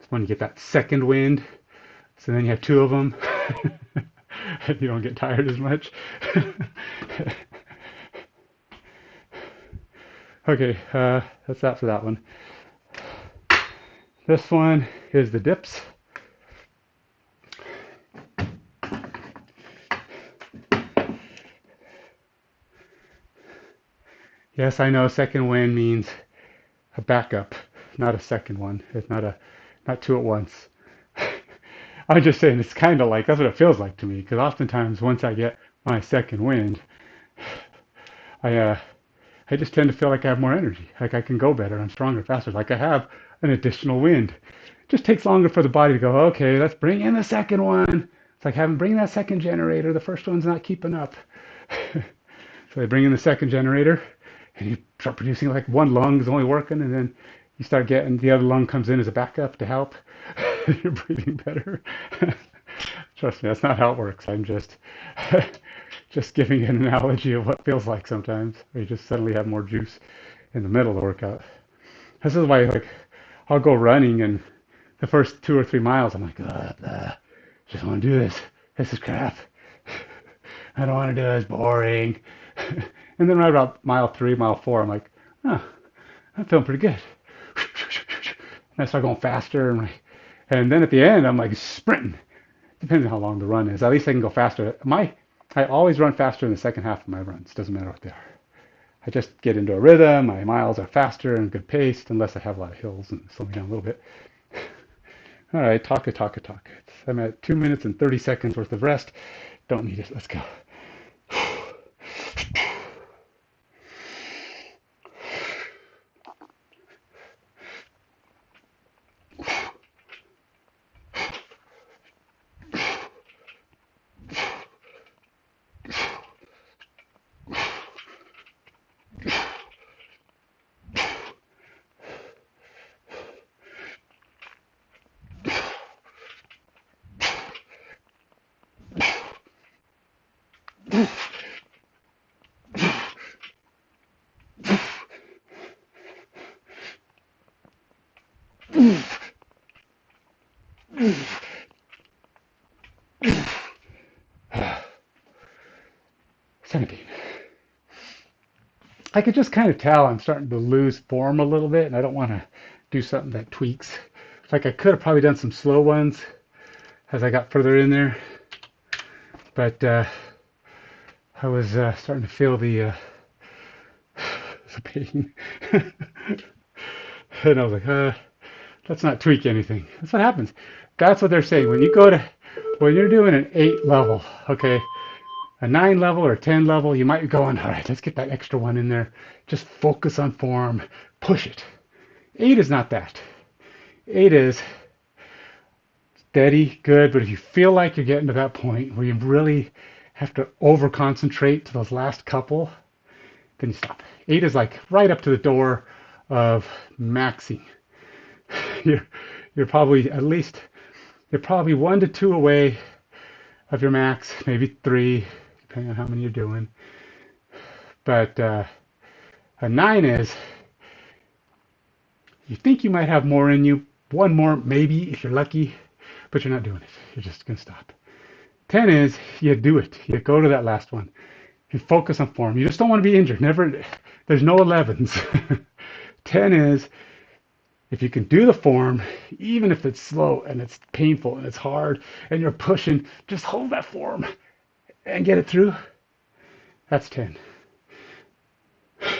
It's when you get that second wind, so then you have two of them, and you don't get tired as much. Okay, that's that for that one. This one is the dips. Yes, I know second wind means a backup, not a second one. It's not two at once. I'm just saying it's kind of like, that's what it feels like to me, because oftentimes once I get my second wind, I just tend to feel like I have more energy, like I can go better, I'm stronger, faster, like I have an additional wind. It just takes longer for the body to go, okay, let's bring in the second one. It's like bring that second generator, the first one's not keeping up. So they bring in the second generator, and you start producing like one lung is only working, and then you start getting the other lung comes in as a backup to help. You're breathing better. Trust me, that's not how it works. I'm just just giving an analogy of what it feels like sometimes. Where you just suddenly have more juice in the middle of the workout. This is why like I'll go running and the first 2 or 3 miles I'm like, just want to do this. This is crap. I don't want to do it. It's boring. And then right about mile 3, mile 4, I'm like, oh, I'm feeling pretty good. And I start going faster, and then at the end, I'm like sprinting. Depending on how long the run is. At least I can go faster. I always run faster in the second half of my runs. Doesn't matter what they are. I just get into a rhythm. My miles are faster and good paced, unless I have a lot of hills and slow me down a little bit. All right, talk. I'm at 2 minutes and 30 seconds worth of rest. Don't need it. Let's go. 17. I could just kind of tell I'm starting to lose form a little bit, and I don't want to do something that tweaks. Like I could have probably done some slow ones as I got further in there, but I was starting to feel the pain. And I was like, let's not tweak anything. That's what happens. That's what they're saying. When you're doing an 8 level, okay, a 9 level or a 10 level, you might be going, all right, let's get that extra one in there. Just focus on form, push it. 8 is not that. 8 is steady, good, but if you feel like you're getting to that point where you really have to over concentrate to those last couple, then you stop. 8 is like right up to the door of maxing. You're probably you're probably 1 to 2 away of your max, maybe 3, depending on how many you're doing. But a 9 is, you think you might have more in you, 1 more maybe if you're lucky, but you're not doing it. You're just going to stop. 10 is you do it. You go to that last one. You focus on form. You just don't want to be injured. Never, there's no 11s. 10 is if you can do the form, even if it's slow and it's painful and it's hard and you're pushing, just hold that form and get it through. That's 10. At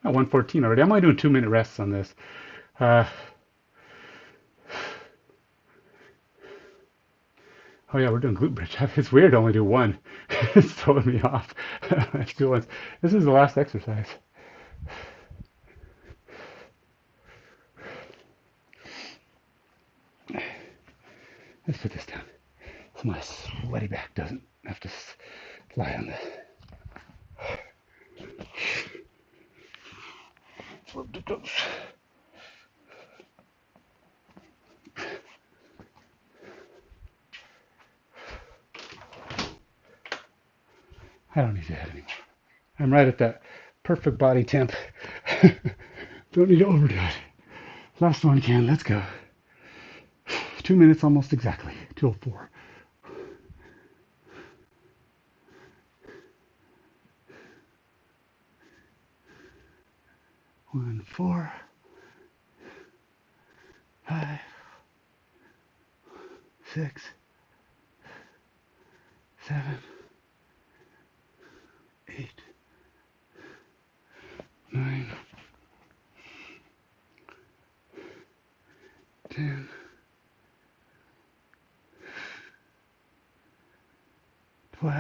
114 already. I'm only doing 2-minute rests on this. Uh, oh yeah, we're doing glute bridge. It's weird to only do one. It's throwing me off. Let's do one. This is the last exercise. Let's put this down so my sweaty back doesn't have to lie on this. I don't need to add anymore. I'm right at that perfect body temp. Don't need to overdo it. Last one, Ken. Let's go. 2 minutes almost exactly. 2:04. One, 4, 5, 6, 7, 8, 9, 10, 12,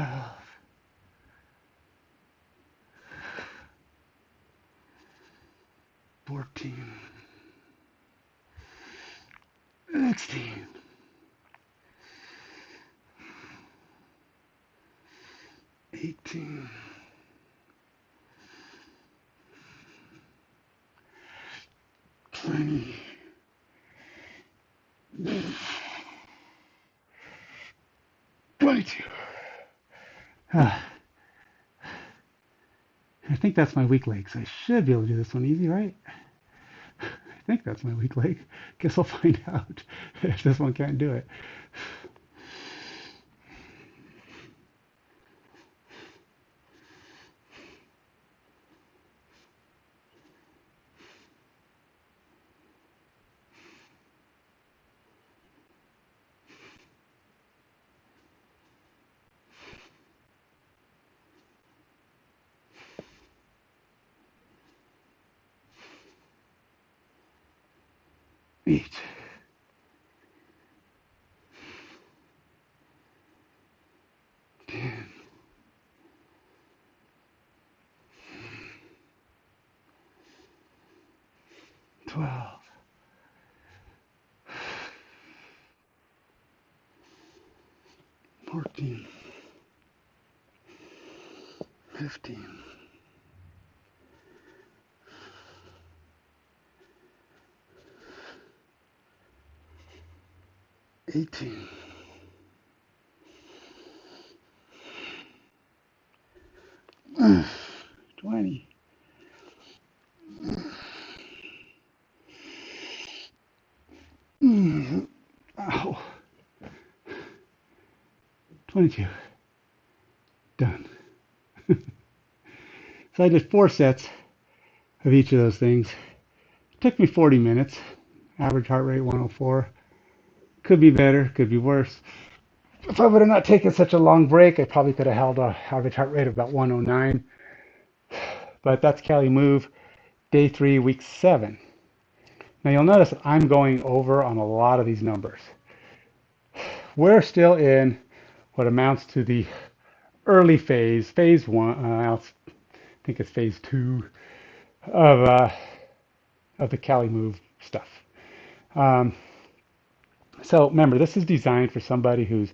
14, 16, 18, 20, 22. I think that's my weak leg, so I should be able to do this one easy, right? I think that's my weak leg. Guess I'll find out if this one can't do it. Eight. 10. 12. 14. 15. 18. 20. Ow. 22. Done. So I did 4 sets of each of those things. It took me 40 minutes. Average heart rate 104. Could be better, could be worse. If I would have not taken such a long break, I probably could have held a average heart rate of about 109. But that's CaliMove, day 3, week 7. Now you'll notice that I'm going over on a lot of these numbers. We're still in what amounts to the early phase 1, I think it's phase 2 of the CaliMove stuff. So remember, this is designed for somebody who's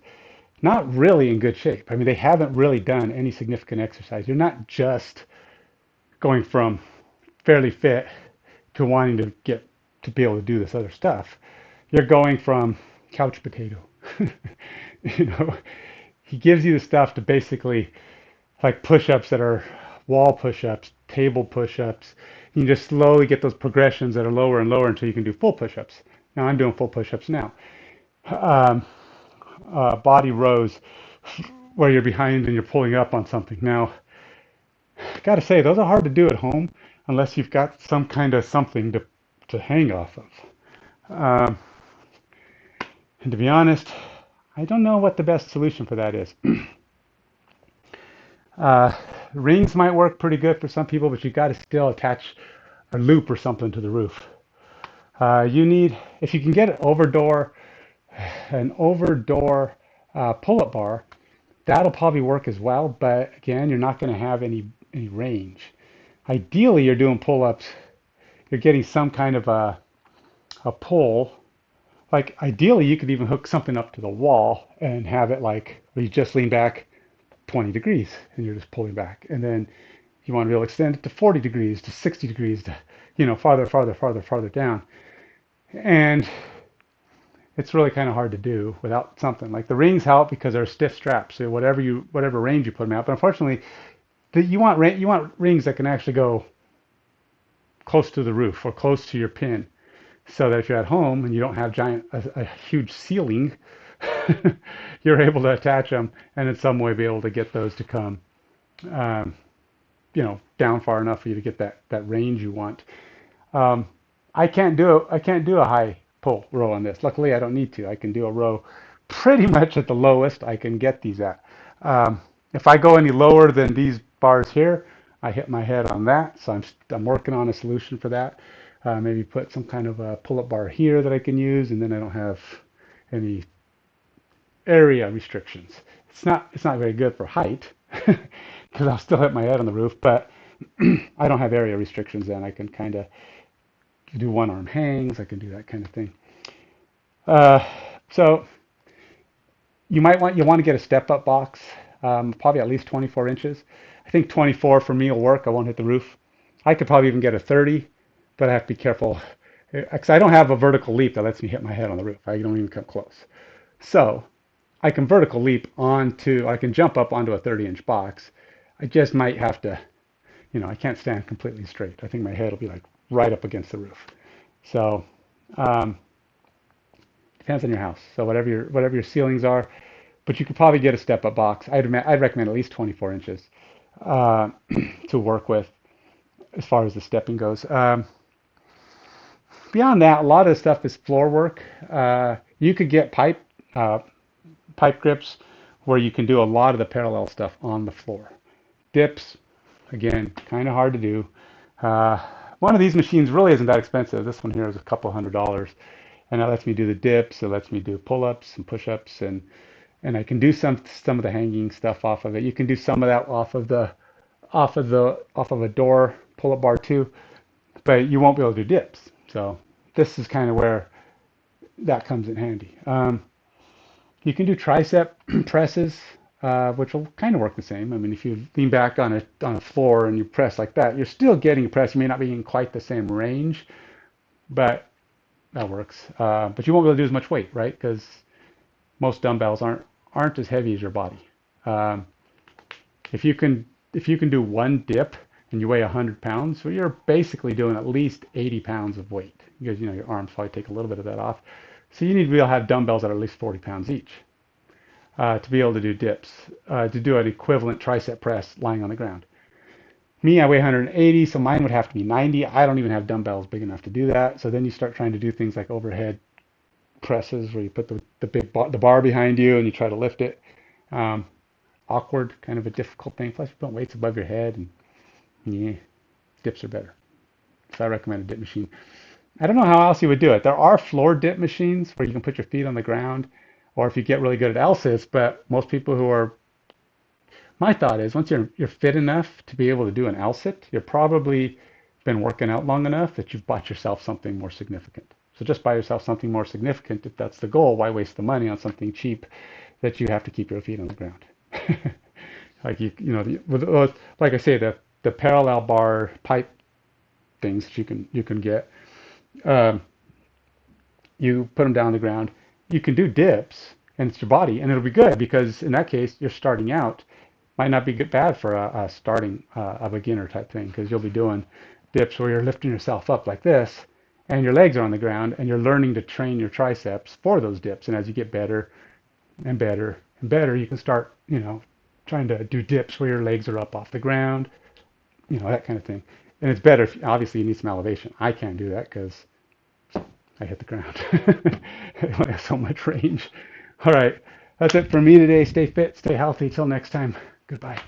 not really in good shape. I mean, they haven't really done any significant exercise. You're not just going from fairly fit to wanting to get to be able to do this other stuff. You're going from couch potato. You know, he gives you the stuff to basically like push-ups that are wall push-ups, table push-ups. You just slowly get those progressions that are lower and lower until you can do full push-ups. Now I'm doing full push-ups now. body rows where you're behind and you're pulling up on something. Now, I gotta say, those are hard to do at home unless you've got some kind of something to hang off of. And to be honest, I don't know what the best solution for that is. Uh, Rings might work pretty good for some people, but you got to still attach a loop or something to the roof. You need, if you can get an over door pull-up bar, that'll probably work as well. But again, you're not going to have any range. Ideally, you're doing pull-ups. You're getting some kind of a pull. Like ideally, you could even hook something up to the wall and have it like where you just lean back 20 degrees and you're just pulling back. And then you want to be able to extend it to 40 degrees, to 60 degrees, to, farther down. And it's really kind of hard to do without something. Like the rings help because they're stiff straps, so whatever range you put them out. But unfortunately, you want rings that can actually go close to the roof or close to your pin, so that if you're at home and you don't have a huge ceiling, you're able to attach them and in some way be able to get those to come, um, down far enough for you to get that range you want. Um, I can't do a high pull row on this. Luckily, I don't need to. I can do a row pretty much at the lowest I can get these at. If I go any lower than these bars here, I hit my head on that. So I'm working on a solution for that. Maybe put some kind of a pull-up bar here that I can use, and then I don't have any area restrictions. It's not very good for height because I'll still hit my head on the roof, but I don't have area restrictions then. I can kind of do one arm hangs. I can do that kind of thing. Uh, so you want to get a step up box, probably at least 24 inches. I think 24 for me will work. I won't hit the roof. I could probably even get a 30, but I have to be careful because I don't have a vertical leap that lets me hit my head on the roof. I don't even come close. So I can I can jump up onto a 30-inch box. I just might have to, I can't stand completely straight. I think my head will be like right up against the roof. So, um, depends on your house. So whatever your ceilings are, but you could probably get a step-up box. I'd recommend at least 24 inches uh, to work with as far as the stepping goes. Beyond that, a lot of the stuff is floor work. You could get uh, pipe grips where you can do a lot of the parallel stuff on the floor. Dips, again, kind of hard to do. Uh, One of these machines really isn't that expensive. This one here is a couple $100s, and that lets me do the dips. It lets me do pull-ups and push-ups, and I can do some of the hanging stuff off of it. You can do some of that off of a door pull-up bar too, but you won't be able to do dips. So this is kind of where that comes in handy. You can do tricep presses, which will kind of work the same. I mean, if you lean back on a floor and you press like that, you're still getting a press. You may not be in quite the same range, but that works. But you won't be able to do as much weight, right? Because most dumbbells aren't as heavy as your body. Um, if you can do one dip and you weigh 100 pounds, so you're basically doing at least 80 pounds of weight because your arms probably take a little bit of that off. So you need to be able to have dumbbells that are at least 40 pounds each to be able to do dips, to do an equivalent tricep press lying on the ground. Me, I weigh 180, so mine would have to be 90. I don't even have dumbbells big enough to do that. So then you start trying to do things like overhead presses where you put the bar behind you and you try to lift it. Um, Awkward, kind of a difficult thing. Plus, you put weights above your head, and yeah, dips are better. So I recommend a dip machine. I don't know how else you would do it. There are floor dip machines where you can put your feet on the ground, or if you get really good at L-sits, but most people my thought is once you're fit enough to be able to do an L-sit, you're probably been working out long enough that you've bought yourself something more significant. So just buy yourself something more significant if that's the goal. Why waste the money on something cheap that you have to keep your feet on the ground? Like like I say, the parallel bar pipe things that you can get. Um, you put them down on the ground. You can do dips, and it's your body, and it'll be good because in that case, you're starting out. Might not be bad for a starting a beginner type thing because you'll be doing dips where you're lifting yourself up like this, and your legs are on the ground, and you're learning to train your triceps for those dips. And as you get better, and better. And better, you can start, trying to do dips where your legs are up off the ground, that kind of thing. And it's better if, obviously, you need some elevation. I can't do that because I hit the ground. I only have so much range. All right, that's it for me today. Stay fit, stay healthy. Till next time, goodbye.